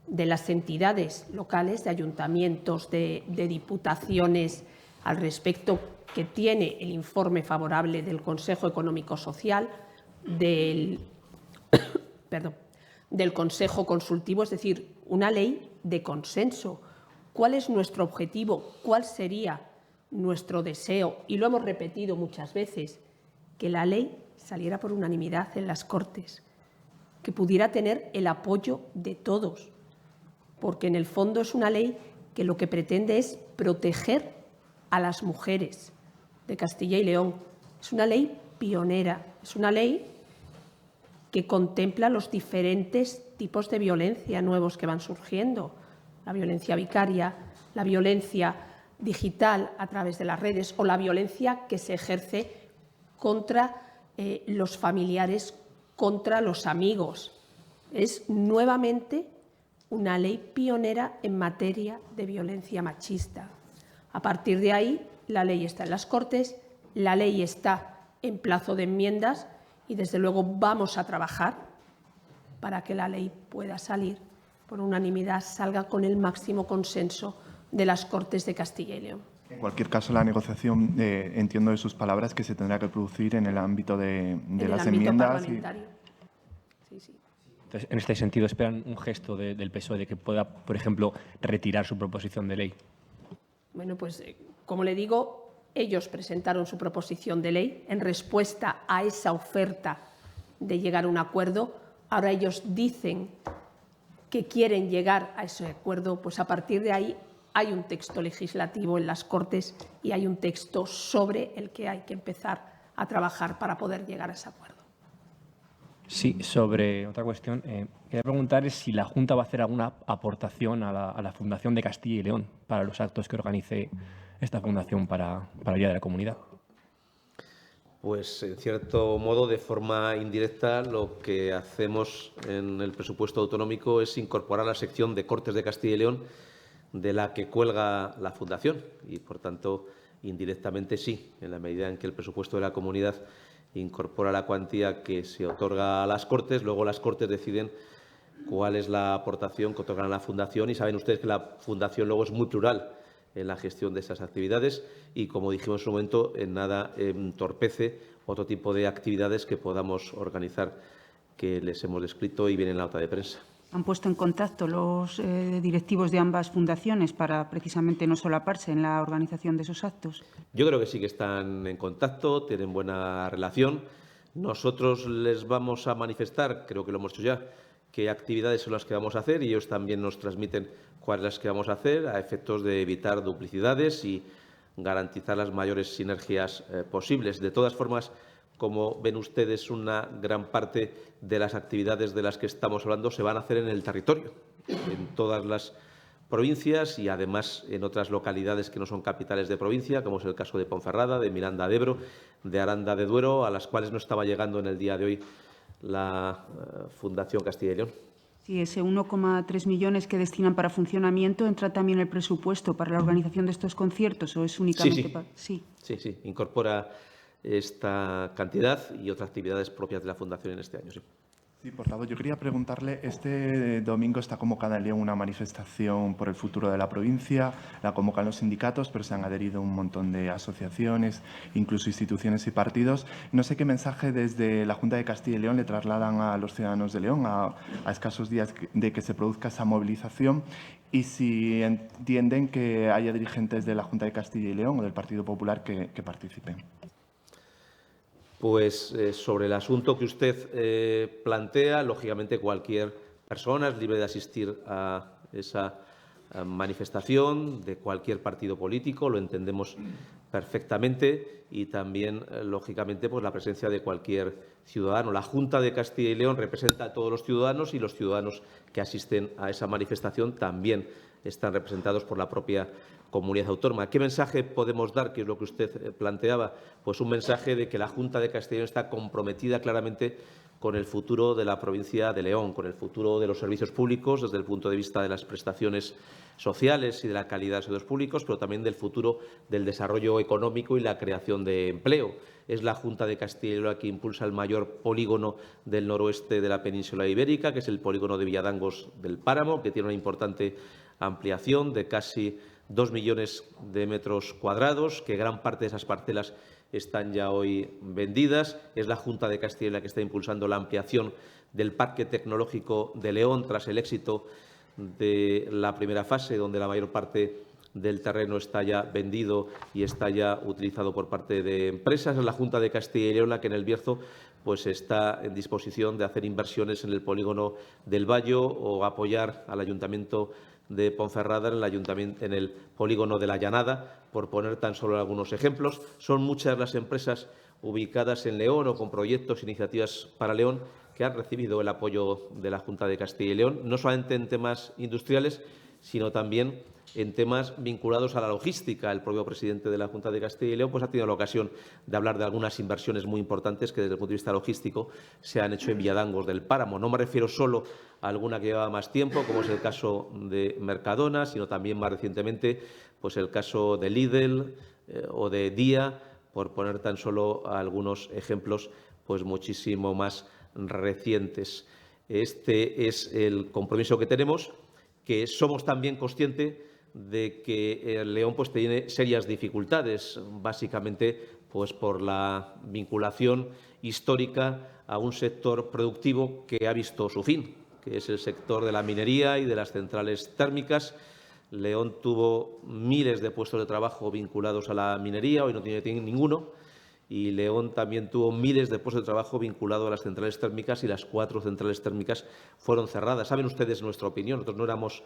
de las entidades locales, de ayuntamientos, de diputaciones al respecto, que tiene el informe favorable del Consejo Económico Social, del Consejo Consultivo, es decir, una ley de consenso. ¿Cuál es nuestro objetivo? ¿Cuál sería nuestro deseo? Y lo hemos repetido muchas veces, que la ley saliera por unanimidad en las Cortes, que pudiera tener el apoyo de todos, porque en el fondo es una ley que lo que pretende es proteger a las mujeres de Castilla y León. Es una ley pionera, es una ley que contempla los diferentes tipos de violencia nuevos que van surgiendo, la violencia vicaria, la violencia digital a través de las redes o la violencia que se ejerce contra los familiares, contra los amigos. Es nuevamente una ley pionera en materia de violencia machista. A partir de ahí, la ley está en las Cortes, la ley está en plazo de enmiendas y, desde luego, vamos a trabajar para que la ley pueda salir por unanimidad, salga con el máximo consenso de las Cortes de Castilla y León. En cualquier caso, la negociación, entiendo de sus palabras, que se tendrá que producir en el ámbito de las enmiendas. Sí, sí. Entonces, en este sentido, ¿esperan un gesto del PSOE de que pueda, por ejemplo, retirar su proposición de ley? Bueno, pues, como le digo, ellos presentaron su proposición de ley en respuesta a esa oferta de llegar a un acuerdo. Ahora ellos dicen que quieren llegar a ese acuerdo, pues a partir de ahí hay un texto legislativo en las Cortes y hay un texto sobre el que hay que empezar a trabajar para poder llegar a ese acuerdo. Sí, sobre otra cuestión, quería preguntar si la Junta va a hacer alguna aportación a la Fundación de Castilla y León para los actos que organice esta fundación para el Día de la Comunidad. Pues, en cierto modo, de forma indirecta, lo que hacemos en el presupuesto autonómico es incorporar la sección de Cortes de Castilla y León de la que cuelga la Fundación y, por tanto, indirectamente sí, en la medida en que el presupuesto de la comunidad incorpora la cuantía que se otorga a las Cortes, luego las Cortes deciden cuál es la aportación que otorgan a la Fundación y saben ustedes que la Fundación luego es muy plural en la gestión de esas actividades y, como dijimos en su momento, en nada entorpece otro tipo de actividades que podamos organizar que les hemos descrito y viene en la nota de prensa. ¿Han puesto en contacto los directivos de ambas fundaciones para precisamente no solaparse en la organización de esos actos? Yo creo que sí que están en contacto, tienen buena relación. Nosotros les vamos a manifestar, creo que lo hemos hecho ya, qué actividades son las que vamos a hacer y ellos también nos transmiten cuáles las que vamos a hacer a efectos de evitar duplicidades y garantizar las mayores sinergias posibles. De todas formas, como ven ustedes, una gran parte de las actividades de las que estamos hablando se van a hacer en el territorio, en todas las provincias y, además, en otras localidades que no son capitales de provincia, como es el caso de Ponferrada, de Miranda de Ebro, de Aranda de Duero, a las cuales no estaba llegando en el día de hoy la Fundación Castilla y León. Sí, ese 1,3 millones que destinan para funcionamiento, ¿entra también el presupuesto para la organización de estos conciertos o es únicamente para...? Sí, incorpora esta cantidad y otras actividades propias de la Fundación en este año, sí. Sí, portavoz, yo quería preguntarle, este domingo está convocada en León una manifestación por el futuro de la provincia, la convocan los sindicatos, pero se han adherido un montón de asociaciones, incluso instituciones y partidos. No sé qué mensaje desde la Junta de Castilla y León le trasladan a los ciudadanos de León a escasos días de que se produzca esa movilización y si entienden que haya dirigentes de la Junta de Castilla y León o del Partido Popular que participen. Pues sobre el asunto que usted plantea, lógicamente cualquier persona es libre de asistir a esa manifestación de cualquier partido político, lo entendemos perfectamente, y también, lógicamente, pues la presencia de cualquier ciudadano. La Junta de Castilla y León representa a todos los ciudadanos y los ciudadanos que asisten a esa manifestación también están representados por la propia comunidad autónoma. ¿Qué mensaje podemos dar? Que es lo que usted planteaba. Pues un mensaje de que la Junta de Castilla y León está comprometida claramente con el futuro de la provincia de León, con el futuro de los servicios públicos desde el punto de vista de las prestaciones sociales y de la calidad de los servicios públicos, pero también del futuro del desarrollo económico y la creación de empleo. Es la Junta de Castilla y León la que impulsa el mayor polígono del noroeste de la península ibérica, que es el polígono de Villadangos del Páramo, que tiene una importante ampliación de casi 2 millones de metros cuadrados, que gran parte de esas parcelas están ya hoy vendidas. Es la Junta de Castilla y León la que está impulsando la ampliación del Parque Tecnológico de León tras el éxito de la primera fase, donde la mayor parte del terreno está ya vendido y está ya utilizado por parte de empresas. Es la Junta de Castilla y León la que en el Bierzo pues está en disposición de hacer inversiones en el polígono del Bayo o apoyar al Ayuntamiento de Ponferrada en el polígono de la Llanada, por poner tan solo algunos ejemplos. Son muchas las empresas ubicadas en León o con proyectos e iniciativas para León que han recibido el apoyo de la Junta de Castilla y León, no solamente en temas industriales, sino también en temas vinculados a la logística. El propio presidente de la Junta de Castilla y León pues ha tenido la ocasión de hablar de algunas inversiones muy importantes que desde el punto de vista logístico se han hecho en Villadangos del Páramo. No me refiero solo a alguna que lleva más tiempo, como es el caso de Mercadona, sino también más recientemente pues el caso de Lidl o de Día, por poner tan solo algunos ejemplos pues muchísimo más recientes. Este es el compromiso que tenemos, que somos también conscientes de que el León pues tiene serias dificultades, básicamente pues por la vinculación histórica a un sector productivo que ha visto su fin, que es el sector de la minería y de las centrales térmicas. León tuvo miles de puestos de trabajo vinculados a la minería, hoy no tiene ninguno, y León también tuvo miles de puestos de trabajo vinculados a las centrales térmicas y las 4 centrales térmicas fueron cerradas. Saben ustedes nuestra opinión, nosotros no éramos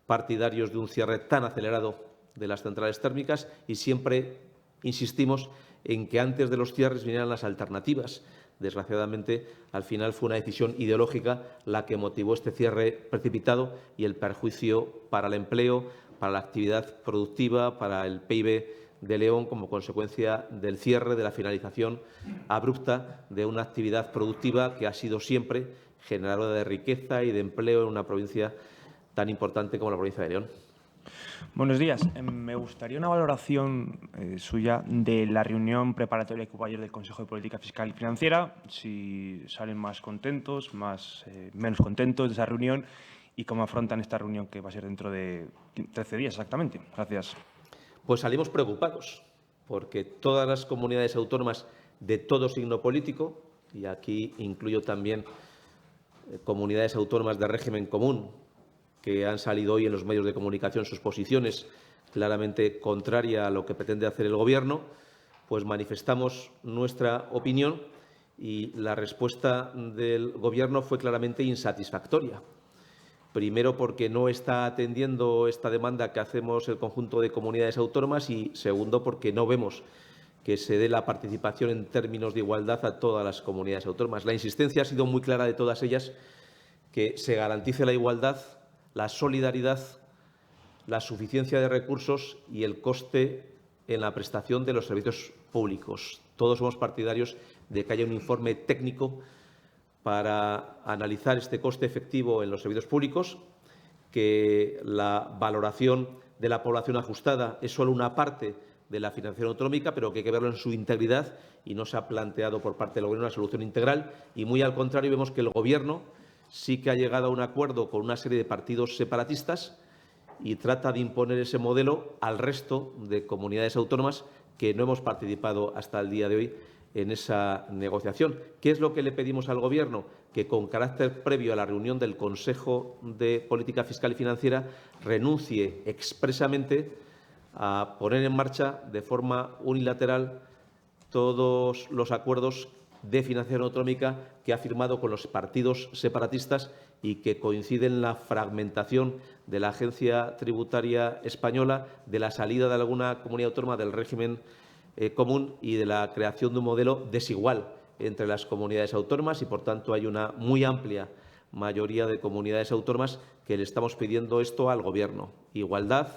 partidarios de un cierre tan acelerado de las centrales térmicas y siempre insistimos en que antes de los cierres vinieran las alternativas. Desgraciadamente, al final fue una decisión ideológica la que motivó este cierre precipitado y el perjuicio para el empleo, para la actividad productiva, para el PIB de León como consecuencia del cierre, de la finalización abrupta de una actividad productiva que ha sido siempre generadora de riqueza y de empleo en una provincia tan importante como la provincia de León. Buenos días. Me gustaría una valoración suya de la reunión preparatoria que hubo ayer del Consejo de Política Fiscal y Financiera, si salen más contentos, menos contentos de esa reunión y cómo afrontan esta reunión que va a ser dentro de 13 días exactamente. Gracias. Pues salimos preocupados, porque todas las comunidades autónomas de todo signo político, y aquí incluyo también comunidades autónomas de régimen común, que han salido hoy en los medios de comunicación sus posiciones claramente contrarias a lo que pretende hacer el Gobierno, pues manifestamos nuestra opinión y la respuesta del Gobierno fue claramente insatisfactoria. Primero, porque no está atendiendo esta demanda que hacemos el conjunto de comunidades autónomas y, segundo, porque no vemos que se dé la participación en términos de igualdad a todas las comunidades autónomas. La insistencia ha sido muy clara de todas ellas que se garantice la igualdad, la solidaridad, la suficiencia de recursos y el coste en la prestación de los servicios públicos. Todos somos partidarios de que haya un informe técnico para analizar este coste efectivo en los servicios públicos, que la valoración de la población ajustada es solo una parte de la financiación autonómica, pero que hay que verlo en su integridad y no se ha planteado por parte del Gobierno una solución integral. Y muy al contrario, vemos que el Gobierno sí que ha llegado a un acuerdo con una serie de partidos separatistas y trata de imponer ese modelo al resto de comunidades autónomas que no hemos participado hasta el día de hoy en esa negociación. ¿Qué es lo que le pedimos al Gobierno? Que con carácter previo a la reunión del Consejo de Política Fiscal y Financiera renuncie expresamente a poner en marcha de forma unilateral todos los acuerdos de financiación autonómica que ha firmado con los partidos separatistas y que coinciden en la fragmentación de la Agencia Tributaria Española, de la salida de alguna comunidad autónoma del régimen común y de la creación de un modelo desigual entre las comunidades autónomas y, por tanto, hay una muy amplia mayoría de comunidades autónomas que le estamos pidiendo esto al Gobierno. Igualdad,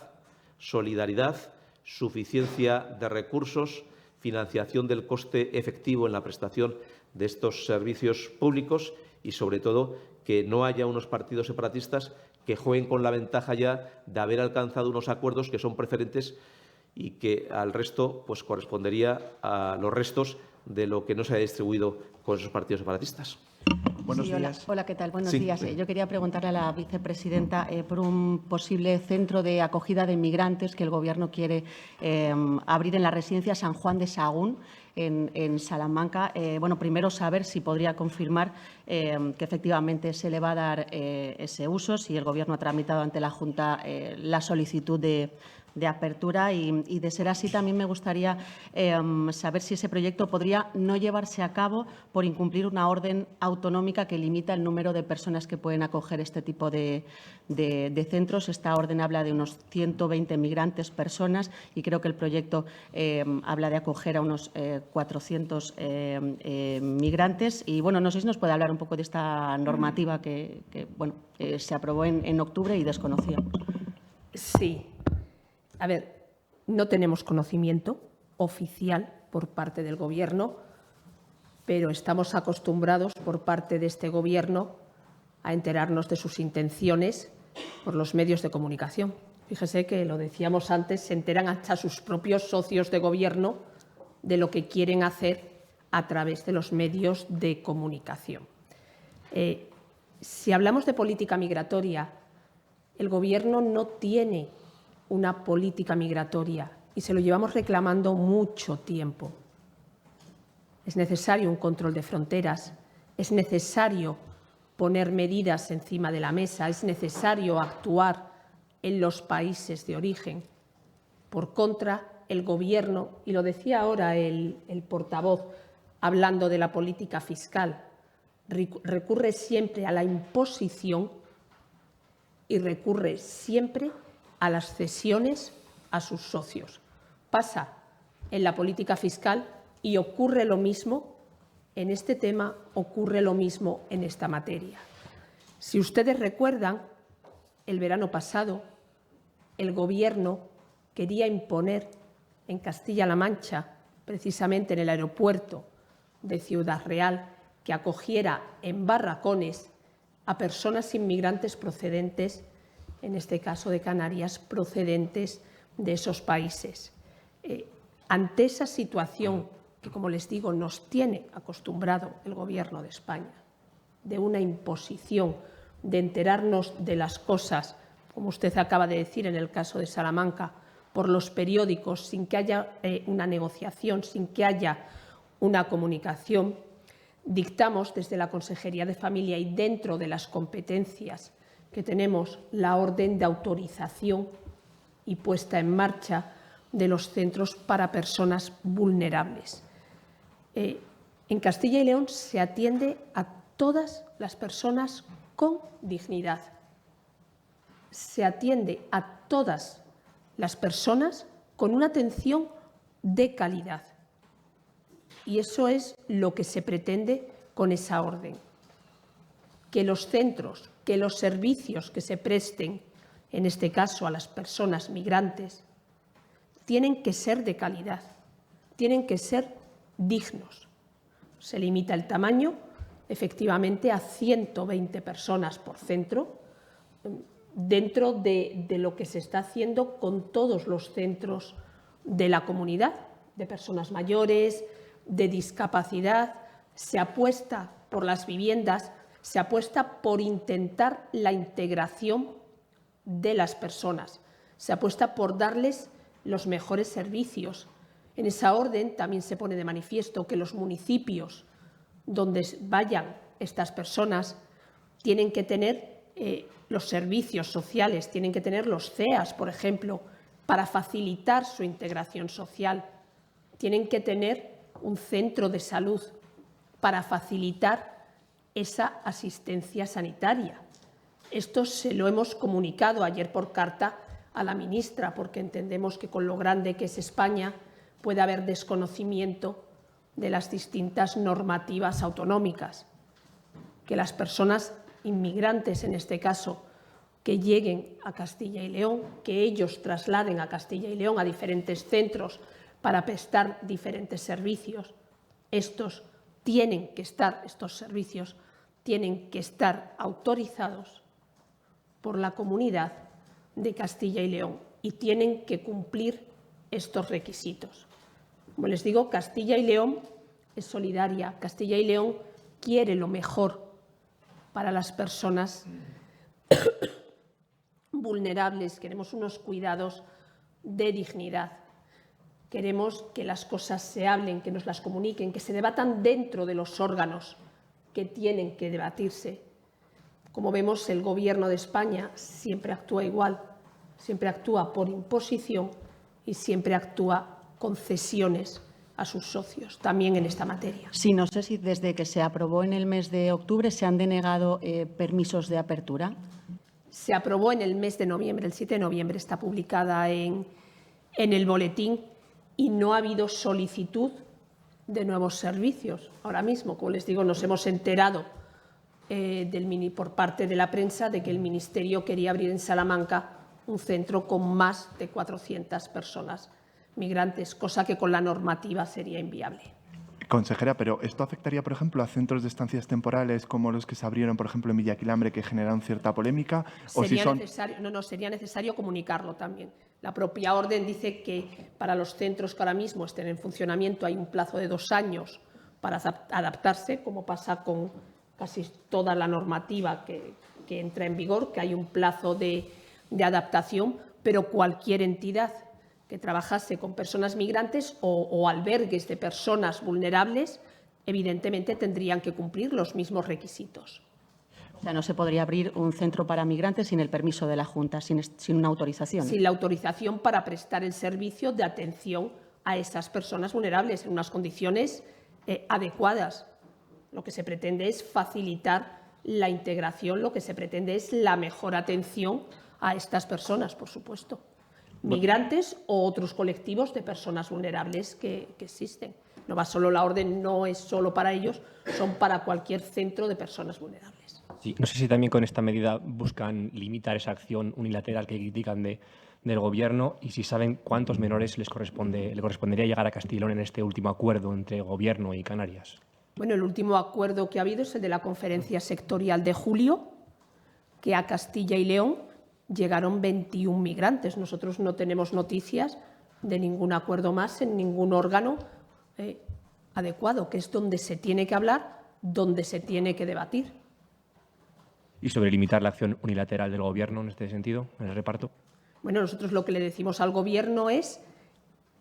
solidaridad, suficiencia de recursos, financiación del coste efectivo en la prestación de estos servicios públicos y, sobre todo, que no haya unos partidos separatistas que jueguen con la ventaja ya de haber alcanzado unos acuerdos que son preferentes y que al resto pues correspondería a los restos de lo que no se ha distribuido con esos partidos separatistas. Buenos Sí, días. hola, ¿qué tal? Buenos Sí. días. Yo quería preguntarle a la vicepresidenta por un posible centro de acogida de migrantes que el Gobierno quiere abrir en la residencia San Juan de Sahagún, en Salamanca. Bueno, primero saber si podría confirmar que efectivamente se le va a dar ese uso, si el Gobierno ha tramitado ante la Junta la solicitud de apertura y, de ser así, también me gustaría saber si ese proyecto podría no llevarse a cabo por incumplir una orden autonómica que limita el número de personas que pueden acoger este tipo de centros. Esta orden habla de unos 120 migrantes personas y creo que el proyecto habla de acoger a unos 400 migrantes. Y, bueno, no sé si nos puede hablar un poco de esta normativa que se aprobó en octubre y desconocíamos. Sí. A ver, no tenemos conocimiento oficial por parte del Gobierno, pero estamos acostumbrados por parte de este Gobierno a enterarnos de sus intenciones por los medios de comunicación. Fíjese que, lo decíamos antes, se enteran hasta sus propios socios de Gobierno de lo que quieren hacer a través de los medios de comunicación. Si hablamos de política migratoria, el Gobierno no tiene una política migratoria y se lo llevamos reclamando mucho tiempo. Es necesario un control de fronteras, es necesario poner medidas encima de la mesa, es necesario actuar en los países de origen. Por contra, el Gobierno, y lo decía ahora el portavoz hablando de la política fiscal, recurre siempre a la imposición y recurre siempre a las cesiones a sus socios. Pasa en la política fiscal y ocurre lo mismo en este tema, ocurre lo mismo en esta materia. Si ustedes recuerdan, el verano pasado el Gobierno quería imponer en Castilla-La Mancha, precisamente en el aeropuerto de Ciudad Real, que acogiera en barracones a personas inmigrantes procedentes, en este caso de Canarias, procedentes de esos países. Ante esa situación que, como les digo, nos tiene acostumbrado el Gobierno de España, de una imposición, de enterarnos de las cosas, como usted acaba de decir en el caso de Salamanca, por los periódicos, sin que haya una negociación, sin que haya una comunicación, dictamos desde la Consejería de Familia y dentro de las competencias que tenemos la orden de autorización y puesta en marcha de los centros para personas vulnerables. En Castilla y León se atiende a todas las personas con dignidad. Se atiende a todas las personas con una atención de calidad. Y eso es lo que se pretende con esa orden. Que los centros, que los servicios que se presten, en este caso a las personas migrantes, tienen que ser de calidad, tienen que ser dignos. Se limita el tamaño, efectivamente, a 120 personas por centro, dentro de lo que se está haciendo con todos los centros de la comunidad, de personas mayores, de discapacidad. Se apuesta por las viviendas, se apuesta por intentar la integración de las personas, se apuesta por darles los mejores servicios. En esa orden también se pone de manifiesto que los municipios donde vayan estas personas tienen que tener los servicios sociales, tienen que tener los CEAS, por ejemplo, para facilitar su integración social. Tienen que tener un centro de salud para facilitar esa asistencia sanitaria. Esto se lo hemos comunicado ayer por carta a la ministra, porque entendemos que con lo grande que es España puede haber desconocimiento de las distintas normativas autonómicas. Que las personas inmigrantes, en este caso, que lleguen a Castilla y León, que ellos trasladen a Castilla y León a diferentes centros para prestar diferentes servicios. Estos servicios tienen que estar autorizados por la Comunidad de Castilla y León y tienen que cumplir estos requisitos. Como les digo, Castilla y León es solidaria. Castilla y León quiere lo mejor para las personas vulnerables. Queremos unos cuidados de dignidad. Queremos que las cosas se hablen, que nos las comuniquen, que se debatan dentro de los órganos que tienen que debatirse. Como vemos, el Gobierno de España siempre actúa igual, siempre actúa por imposición y siempre actúa con cesiones a sus socios, también en esta materia. Sí, no sé si desde que se aprobó en el mes de octubre se han denegado permisos de apertura. Se aprobó en el mes de noviembre, el 7 de noviembre está publicada en el boletín y no ha habido solicitud de nuevos servicios. Ahora mismo, como les digo, nos hemos enterado por parte de la prensa de que el Ministerio quería abrir en Salamanca un centro con más de 400 personas migrantes, cosa que con la normativa sería inviable. Consejera, pero ¿esto afectaría, por ejemplo, a centros de estancias temporales como los que se abrieron, por ejemplo, en Villaquilambre, que generan cierta polémica? Sería necesario comunicarlo también. La propia orden dice que para los centros que ahora mismo estén en funcionamiento hay un plazo de 2 años para adaptarse, como pasa con casi toda la normativa que entra en vigor, que hay un plazo de adaptación, pero cualquier entidad que trabajase con personas migrantes o albergues de personas vulnerables, evidentemente tendrían que cumplir los mismos requisitos. O sea, no se podría abrir un centro para migrantes sin el permiso de la Junta, sin una autorización. Sin la autorización para prestar el servicio de atención a esas personas vulnerables en unas condiciones adecuadas. Lo que se pretende es facilitar la integración, lo que se pretende es la mejor atención a estas personas, por supuesto. Migrantes o otros colectivos de personas vulnerables que existen. No va solo la orden, no es solo para ellos, son para cualquier centro de personas vulnerables. Sí, no sé si también con esta medida buscan limitar esa acción unilateral que critican del Gobierno y si saben cuántos menores le correspondería llegar a Castilla y León en este último acuerdo entre Gobierno y Canarias. Bueno, el último acuerdo que ha habido es el de la conferencia sectorial de julio, que a Castilla y León llegaron 21 migrantes. Nosotros no tenemos noticias de ningún acuerdo más en ningún órgano adecuado, que es donde se tiene que hablar, donde se tiene que debatir. ¿Y sobre limitar la acción unilateral del Gobierno en este sentido, en el reparto? Bueno, nosotros lo que le decimos al Gobierno es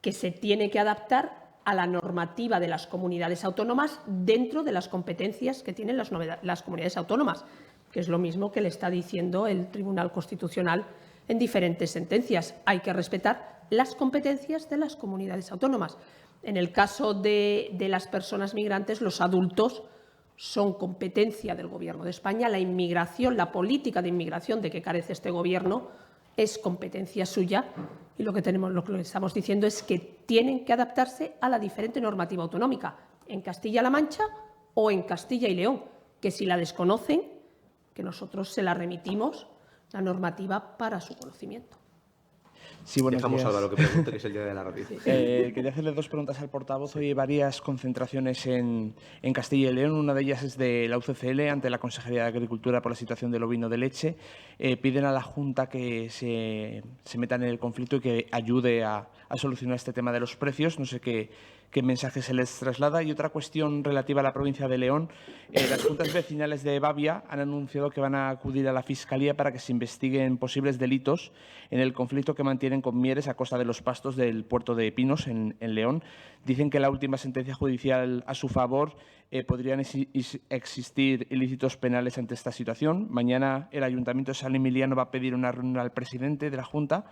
que se tiene que adaptar a la normativa de las comunidades autónomas dentro de las competencias que tienen las comunidades autónomas, que es lo mismo que le está diciendo el Tribunal Constitucional en diferentes sentencias. Hay que respetar las competencias de las comunidades autónomas. En el caso de las personas migrantes, los adultos son competencia del Gobierno de España. La inmigración, la política de inmigración de que carece este Gobierno es competencia suya y lo que estamos diciendo es que tienen que adaptarse a la diferente normativa autonómica en Castilla-La Mancha o en Castilla y León, que si la desconocen, que nosotros se la remitimos, la normativa para su conocimiento. Sí, buenos Dejamos días. a Álvaro que pregunte, que es el día de la radio. Quería hacerle dos preguntas al portavoz. Hoy hay varias concentraciones en Castilla y León. Una de ellas es de la UCCL ante la Consejería de Agricultura por la situación del ovino de leche. Piden a la Junta que se meta en el conflicto y que ayude a solucionar este tema de los precios. No sé qué mensaje se les traslada. Y otra cuestión relativa a la provincia de León. Las juntas vecinales de Bavia han anunciado que van a acudir a la Fiscalía para que se investiguen posibles delitos en el conflicto que mantienen con Mieres a costa de los pastos del puerto de Pinos, en León. Dicen que la última sentencia judicial a su favor podrían existir ilícitos penales ante esta situación. Mañana el Ayuntamiento de San Emiliano va a pedir una reunión al presidente de la Junta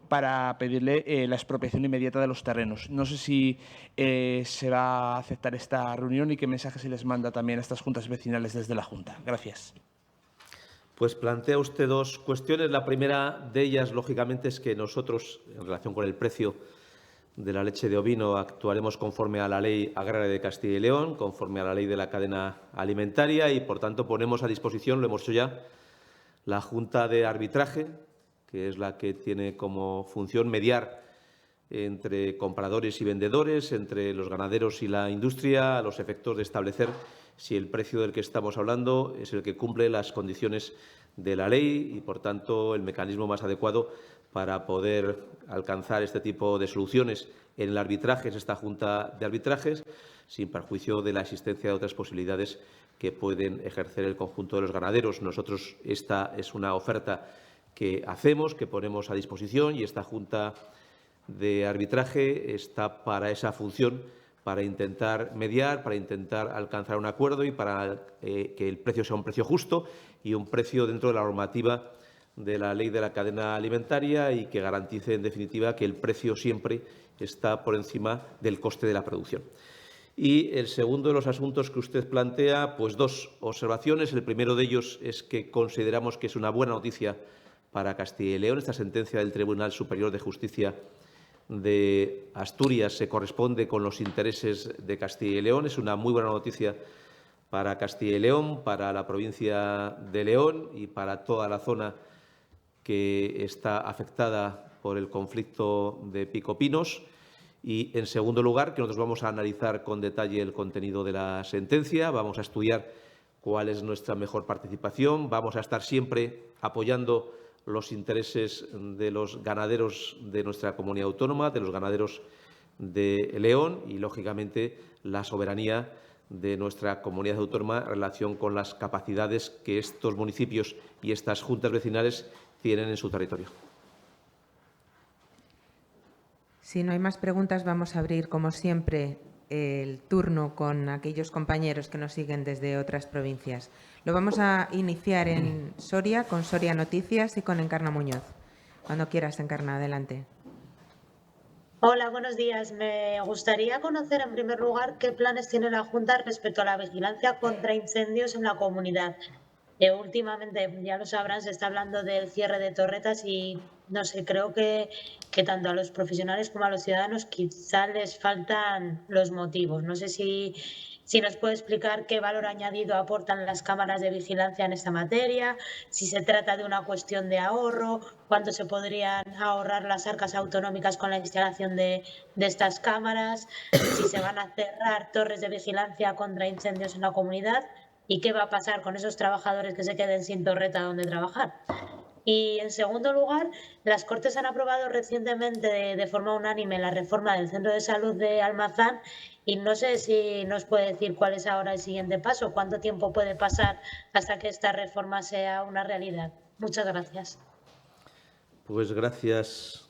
para pedirle la expropiación inmediata de los terrenos. No sé si se va a aceptar esta reunión y qué mensaje se les manda también a estas juntas vecinales desde la Junta. Gracias. Pues plantea usted dos cuestiones. La primera de ellas, lógicamente, es que nosotros, en relación con el precio de la leche de ovino, actuaremos conforme a la Ley Agraria de Castilla y León, conforme a la Ley de la Cadena Alimentaria y, por tanto, ponemos a disposición, lo hemos hecho ya, la Junta de Arbitraje, que es la que tiene como función mediar entre compradores y vendedores, entre los ganaderos y la industria, a los efectos de establecer si el precio del que estamos hablando es el que cumple las condiciones de la ley y, por tanto, el mecanismo más adecuado para poder alcanzar este tipo de soluciones en el arbitraje es esta Junta de Arbitrajes, sin perjuicio de la existencia de otras posibilidades que pueden ejercer el conjunto de los ganaderos. Nosotros, esta es una oferta que hacemos, que ponemos a disposición, y esta Junta de Arbitraje está para esa función, para intentar mediar, para intentar alcanzar un acuerdo y para que el precio sea un precio justo y un precio dentro de la normativa de la Ley de la Cadena Alimentaria y que garantice, en definitiva, que el precio siempre está por encima del coste de la producción. Y el segundo de los asuntos que usted plantea, pues dos observaciones. El primero de ellos es que consideramos que es una buena noticia para Castilla y León. Esta sentencia del Tribunal Superior de Justicia de Asturias se corresponde con los intereses de Castilla y León. Es una muy buena noticia para Castilla y León, para la provincia de León y para toda la zona que está afectada por el conflicto de Pico Pinos. Y, en segundo lugar, que nosotros vamos a analizar con detalle el contenido de la sentencia, vamos a estudiar cuál es nuestra mejor participación, vamos a estar siempre apoyando los intereses de los ganaderos de nuestra comunidad autónoma, de los ganaderos de León y, lógicamente, la soberanía de nuestra comunidad autónoma en relación con las capacidades que estos municipios y estas juntas vecinales tienen en su territorio. Si no hay más preguntas, vamos a abrir, como siempre, el turno con aquellos compañeros que nos siguen desde otras provincias. Lo vamos a iniciar en Soria, con Soria Noticias y con Encarna Muñoz. Cuando quieras, Encarna, adelante. Hola, buenos días. Me gustaría conocer, en primer lugar, qué planes tiene la Junta respecto a la vigilancia contra incendios en la comunidad. Últimamente, ya lo sabrán, se está hablando del cierre de torretas y, no sé, creo que tanto a los profesionales como a los ciudadanos quizá les faltan los motivos. No sé si nos puede explicar qué valor añadido aportan las cámaras de vigilancia en esta materia, si se trata de una cuestión de ahorro, cuánto se podrían ahorrar las arcas autonómicas con la instalación de estas cámaras, si se van a cerrar torres de vigilancia contra incendios en la comunidad y qué va a pasar con esos trabajadores que se queden sin torreta donde trabajar. Y, en segundo lugar, las Cortes han aprobado recientemente de forma unánime la reforma del Centro de Salud de Almazán y no sé si nos puede decir cuál es ahora el siguiente paso, cuánto tiempo puede pasar hasta que esta reforma sea una realidad. Muchas gracias. Pues gracias.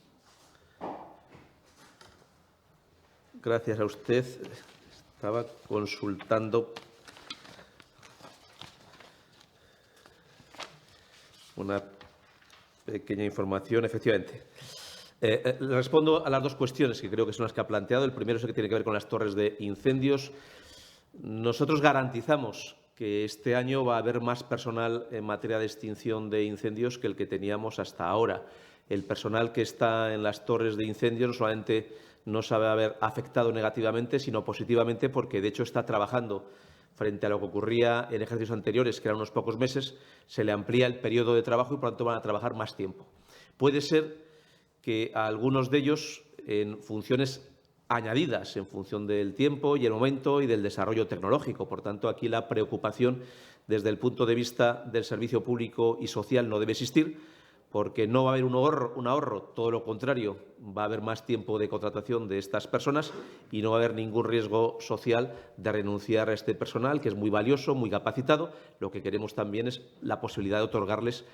Gracias a usted. Estaba consultando una pequeña información, efectivamente. Respondo a las dos cuestiones que creo que son las que ha planteado. El primero es el que tiene que ver con las torres de incendios. Nosotros garantizamos que este año va a haber más personal en materia de extinción de incendios que el que teníamos hasta ahora. El personal que está en las torres de incendios no solamente no se va a ver afectado negativamente, sino positivamente, porque de hecho está trabajando. Frente a lo que ocurría en ejercicios anteriores, que eran unos pocos meses, se le amplía el periodo de trabajo y, por lo tanto, van a trabajar más tiempo. Puede ser que a algunos de ellos en funciones añadidas en función del tiempo y el momento y del desarrollo tecnológico. Por tanto, aquí la preocupación desde el punto de vista del servicio público y social no debe existir, porque no va a haber un ahorro, todo lo contrario, va a haber más tiempo de contratación de estas personas y no va a haber ningún riesgo social de renunciar a este personal, que es muy valioso, muy capacitado. Lo que queremos también es la posibilidad de otorgarles,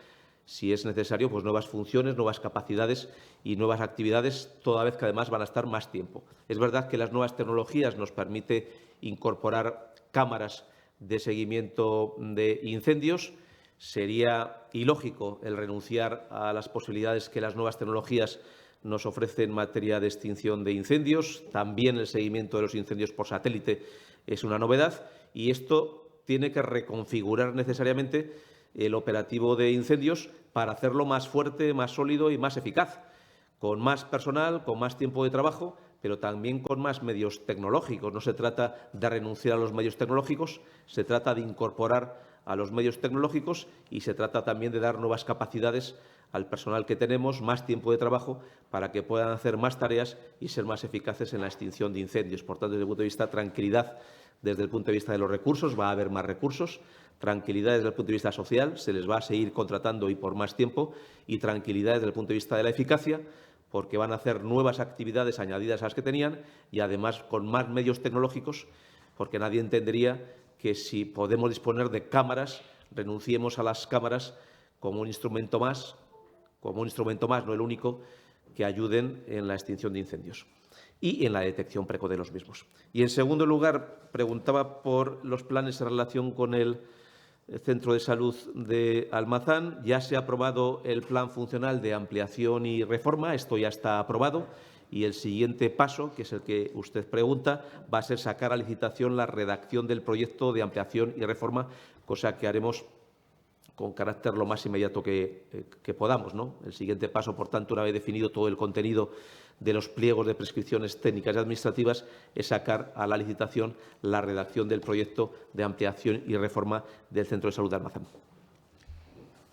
si es necesario, pues nuevas funciones, nuevas capacidades y nuevas actividades, toda vez que además van a estar más tiempo. Es verdad que las nuevas tecnologías nos permiten incorporar cámaras de seguimiento de incendios. Sería ilógico el renunciar a las posibilidades que las nuevas tecnologías nos ofrecen en materia de extinción de incendios. También el seguimiento de los incendios por satélite es una novedad y esto tiene que reconfigurar necesariamente el operativo de incendios para hacerlo más fuerte, más sólido y más eficaz, con más personal, con más tiempo de trabajo, pero también con más medios tecnológicos. No se trata de renunciar a los medios tecnológicos, se trata de incorporar a los medios tecnológicos y se trata también de dar nuevas capacidades al personal que tenemos, más tiempo de trabajo para que puedan hacer más tareas y ser más eficaces en la extinción de incendios. Por tanto, desde el punto de vista de tranquilidad, desde el punto de vista de los recursos, va a haber más recursos. Tranquilidad desde el punto de vista social, se les va a seguir contratando y por más tiempo. Y tranquilidad desde el punto de vista de la eficacia, porque van a hacer nuevas actividades añadidas a las que tenían y, además, con más medios tecnológicos, porque nadie entendería que si podemos disponer de cámaras, renunciemos a las cámaras como un instrumento más, no el único, que ayuden en la extinción de incendios y en la detección precoz de los mismos. Y, en segundo lugar, preguntaba por los planes en relación con el Centro de Salud de Almazán. Ya se ha aprobado el plan funcional de ampliación y reforma, esto ya está aprobado. Y el siguiente paso, que es el que usted pregunta, va a ser sacar a licitación la redacción del proyecto de ampliación y reforma, cosa que haremos con carácter lo más inmediato que podamos, ¿no? El siguiente paso, por tanto, una vez definido todo el contenido de los pliegos de prescripciones técnicas y administrativas, es sacar a la licitación la redacción del proyecto de ampliación y reforma del Centro de Salud de Almazán.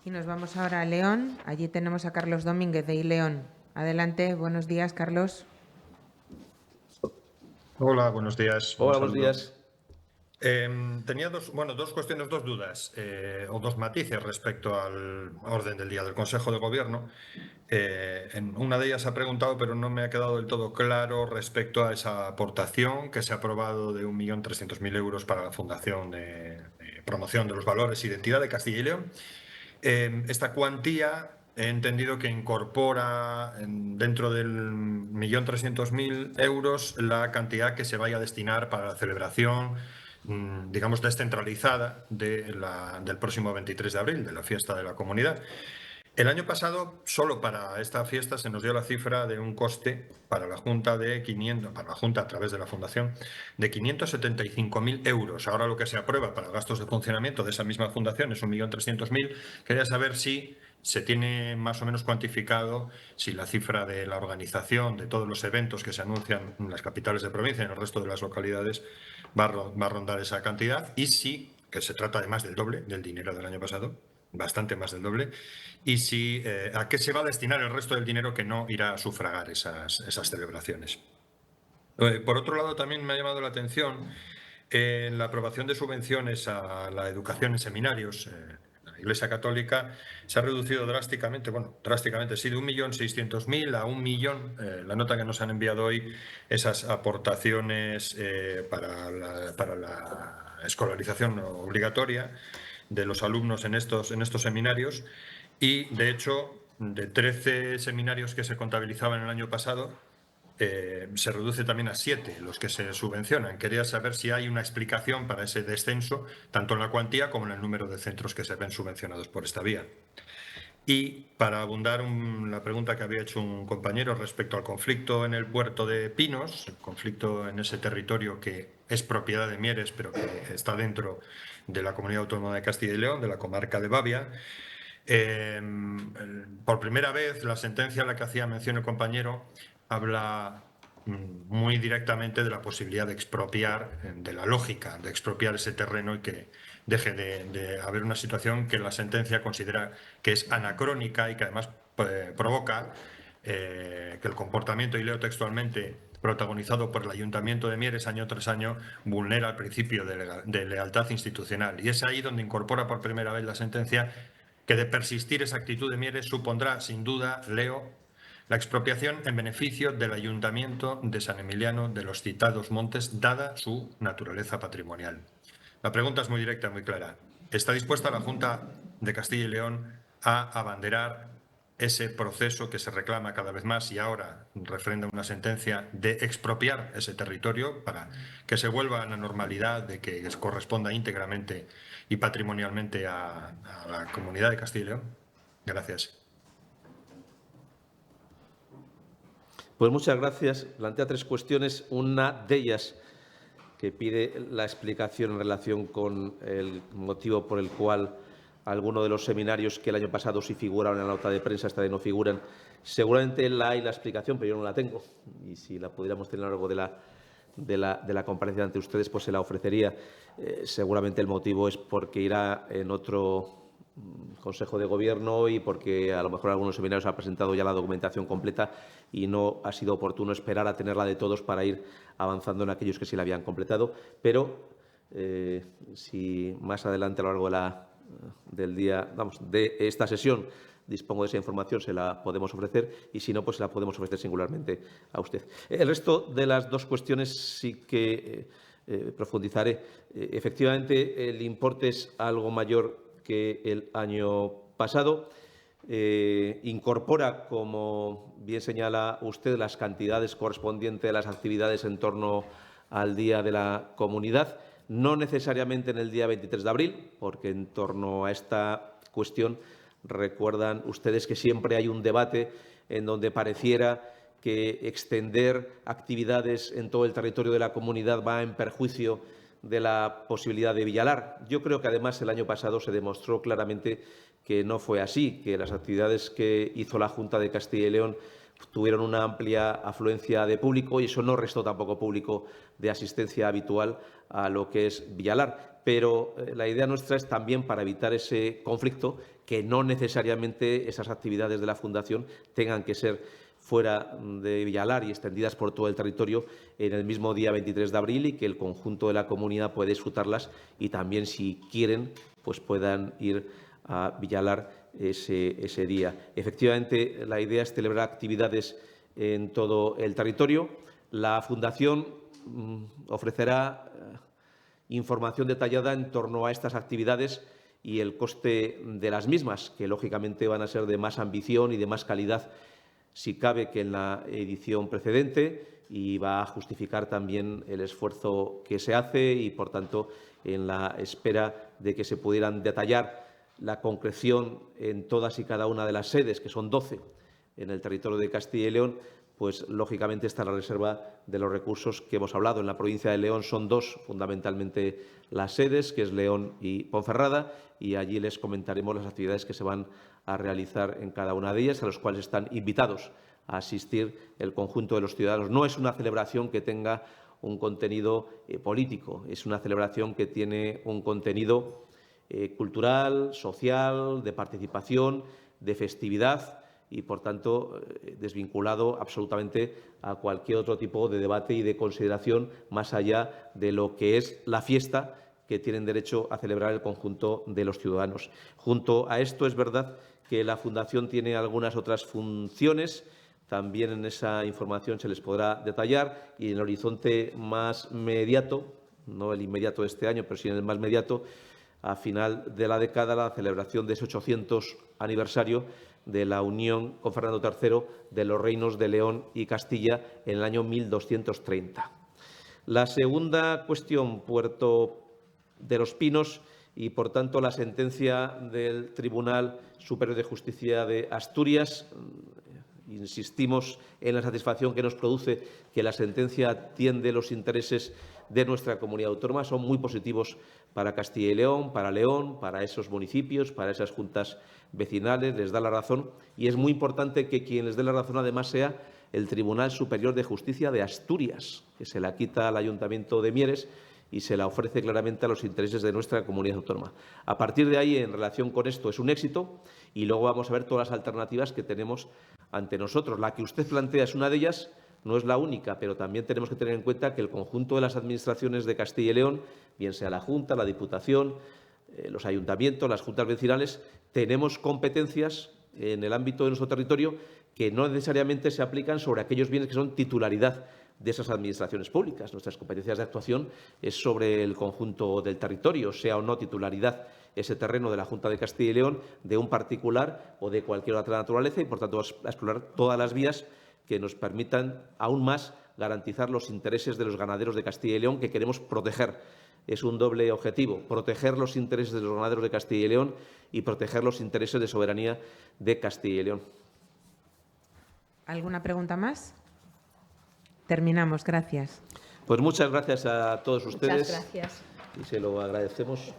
Y nos vamos ahora a León. Allí tenemos a Carlos Domínguez de iLeón. Adelante, buenos días, Carlos. Hola, buenos días. Hola, buenos días. Tenía dos cuestiones, dos dudas o dos matices respecto al orden del día del Consejo de Gobierno. En una de ellas ha preguntado, pero no me ha quedado del todo claro respecto a esa aportación que se ha aprobado de 1.300.000 euros para la Fundación de Promoción de los Valores e Identidad de Castilla y León. Esta cuantía he entendido que incorpora dentro del 1.300.000 euros la cantidad que se vaya a destinar para la celebración, digamos, descentralizada del próximo 23 de abril, de la fiesta de la comunidad. El año pasado, solo para esta fiesta, se nos dio la cifra de un coste para la Junta para la Junta a través de la Fundación, de 575.000 euros. Ahora lo que se aprueba para gastos de funcionamiento de esa misma Fundación es 1.300.000. Quería saber si se tiene más o menos cuantificado si la cifra de la organización de todos los eventos que se anuncian en las capitales de provincia y en el resto de las localidades va a rondar esa cantidad, y si, que se trata de más del doble del dinero del año pasado, bastante más del doble, y si a qué se va a destinar el resto del dinero que no irá a sufragar esas celebraciones. Por otro lado, también me ha llamado la atención la aprobación de subvenciones a la educación en seminarios. La Iglesia Católica se ha reducido drásticamente, sí, de 1.600.000 a 1 millón. La nota que nos han enviado hoy, esas aportaciones para la escolarización obligatoria de los alumnos en estos seminarios, y de hecho de 13 seminarios que se contabilizaban el año pasado, se reduce también a 7 los que se subvencionan. Quería saber si hay una explicación para ese descenso, tanto en la cuantía como en el número de centros que se ven subvencionados por esta vía. Y para abundar la pregunta que había hecho un compañero respecto al conflicto en el puerto de Pinos, el conflicto en ese territorio que es propiedad de Mieres, pero que está dentro de la Comunidad Autónoma de Castilla y León, de la comarca de Babia. Por primera vez, la sentencia a la que hacía mención el compañero habla muy directamente de la posibilidad de expropiar, de la lógica de expropiar ese terreno y que deje de haber una situación que la sentencia considera que es anacrónica y que además provoca que el comportamiento, y leo textualmente, protagonizado por el Ayuntamiento de Mieres año tras año, vulnera el principio de lealtad institucional. Y es ahí donde incorpora por primera vez la sentencia que, de persistir esa actitud de Mieres, supondrá, sin duda, leo, la expropiación en beneficio del Ayuntamiento de San Emiliano de los citados montes, dada su naturaleza patrimonial. La pregunta es muy directa, muy clara. ¿Está dispuesta la Junta de Castilla y León a abanderar ese proceso que se reclama cada vez más y ahora refrenda una sentencia de expropiar ese territorio para que se vuelva a la normalidad de que corresponda íntegramente y patrimonialmente a la Comunidad de Castilla y León? Gracias. Pues muchas gracias. Plantea 3 cuestiones. Una de ellas que pide la explicación en relación con el motivo por el cual algunos de los seminarios que el año pasado sí figuraron en la nota de prensa, esta vez no figuran. Seguramente la hay la explicación, pero yo no la tengo. Y si la pudiéramos tener a lo largo de la comparecencia ante ustedes, pues se la ofrecería. Seguramente el motivo es porque irá en otro Consejo de Gobierno y porque a lo mejor algunos seminarios han presentado ya la documentación completa y no ha sido oportuno esperar a tenerla de todos para ir avanzando en aquellos que sí la habían completado. Pero si más adelante a lo largo del día, de esta sesión, dispongo de esa información, se la podemos ofrecer y si no, pues se la podemos ofrecer singularmente a usted. El resto de las 2 cuestiones sí que profundizaré. Efectivamente, el importe es algo mayor que el año pasado. Incorpora, como bien señala usted, las cantidades correspondientes a las actividades en torno al Día de la Comunidad, no necesariamente en el día 23 de abril, porque en torno a esta cuestión recuerdan ustedes que siempre hay un debate en donde pareciera que extender actividades en todo el territorio de la comunidad va en perjuicio de la posibilidad de Villalar. Yo creo que, además, el año pasado se demostró claramente que no fue así, que las actividades que hizo la Junta de Castilla y León tuvieron una amplia afluencia de público y eso no restó tampoco público de asistencia habitual a lo que es Villalar. Pero la idea nuestra es también, para evitar ese conflicto, que no necesariamente esas actividades de la Fundación tengan que ser fuera de Villalar y extendidas por todo el territorio en el mismo día 23 de abril y que el conjunto de la comunidad puede disfrutarlas y también, si quieren, pues puedan ir a Villalar ese día. Efectivamente, la idea es celebrar actividades en todo el territorio. La Fundación ofrecerá información detallada en torno a estas actividades y el coste de las mismas, que lógicamente van a ser de más ambición y de más calidad, si cabe, que en la edición precedente, y va a justificar también el esfuerzo que se hace y, por tanto, en la espera de que se pudieran detallar la concreción en todas y cada una de las sedes, que son 12 en el territorio de Castilla y León, pues lógicamente está la reserva de los recursos que hemos hablado. En la provincia de León son 2 fundamentalmente las sedes, que es León y Ponferrada, y allí les comentaremos las actividades que se van a realizar en cada una de ellas, a los cuales están invitados a asistir el conjunto de los ciudadanos. No es una celebración que tenga un contenido político, es una celebración que tiene un contenido cultural, social, de participación, de festividad y, por tanto, desvinculado absolutamente a cualquier otro tipo de debate y de consideración más allá de lo que es la fiesta que tienen derecho a celebrar el conjunto de los ciudadanos. Junto a esto, es verdad que la Fundación tiene algunas otras funciones. También en esa información se les podrá detallar y en el horizonte más mediato, no el inmediato de este año, pero sí en el más mediato, a final de la década, la celebración de ese 800 aniversario de la unión con Fernando III de los reinos de León y Castilla en el año 1230. La segunda cuestión, Puerto de los Pinos y, por tanto, la sentencia del Tribunal Superior de Justicia de Asturias. Insistimos en la satisfacción que nos produce que la sentencia atiende los intereses de nuestra comunidad autónoma. Son muy positivos para Castilla y León, para esos municipios, para esas juntas vecinales. Les da la razón y es muy importante que quien les dé la razón, además, sea el Tribunal Superior de Justicia de Asturias, que se la quita al Ayuntamiento de Mieres y se la ofrece claramente a los intereses de nuestra comunidad autónoma. A partir de ahí, en relación con esto, es un éxito y luego vamos a ver todas las alternativas que tenemos ante nosotros. La que usted plantea es una de ellas, no es la única, pero también tenemos que tener en cuenta que el conjunto de las administraciones de Castilla y León, bien sea la Junta, la Diputación, los ayuntamientos, las juntas vecinales, tenemos competencias en el ámbito de nuestro territorio que no necesariamente se aplican sobre aquellos bienes que son titularidad de esas administraciones públicas. Nuestras competencias de actuación es sobre el conjunto del territorio, sea o no titularidad ese terreno de la Junta de Castilla y León, de un particular o de cualquier otra naturaleza, y, por tanto, a explorar todas las vías que nos permitan aún más garantizar los intereses de los ganaderos de Castilla y León, que queremos proteger. Es un doble objetivo: proteger los intereses de los ganaderos de Castilla y León y proteger los intereses de soberanía de Castilla y León. ¿Alguna pregunta más? Terminamos. Gracias. Pues muchas gracias a todos ustedes. Muchas gracias. Y se lo agradecemos.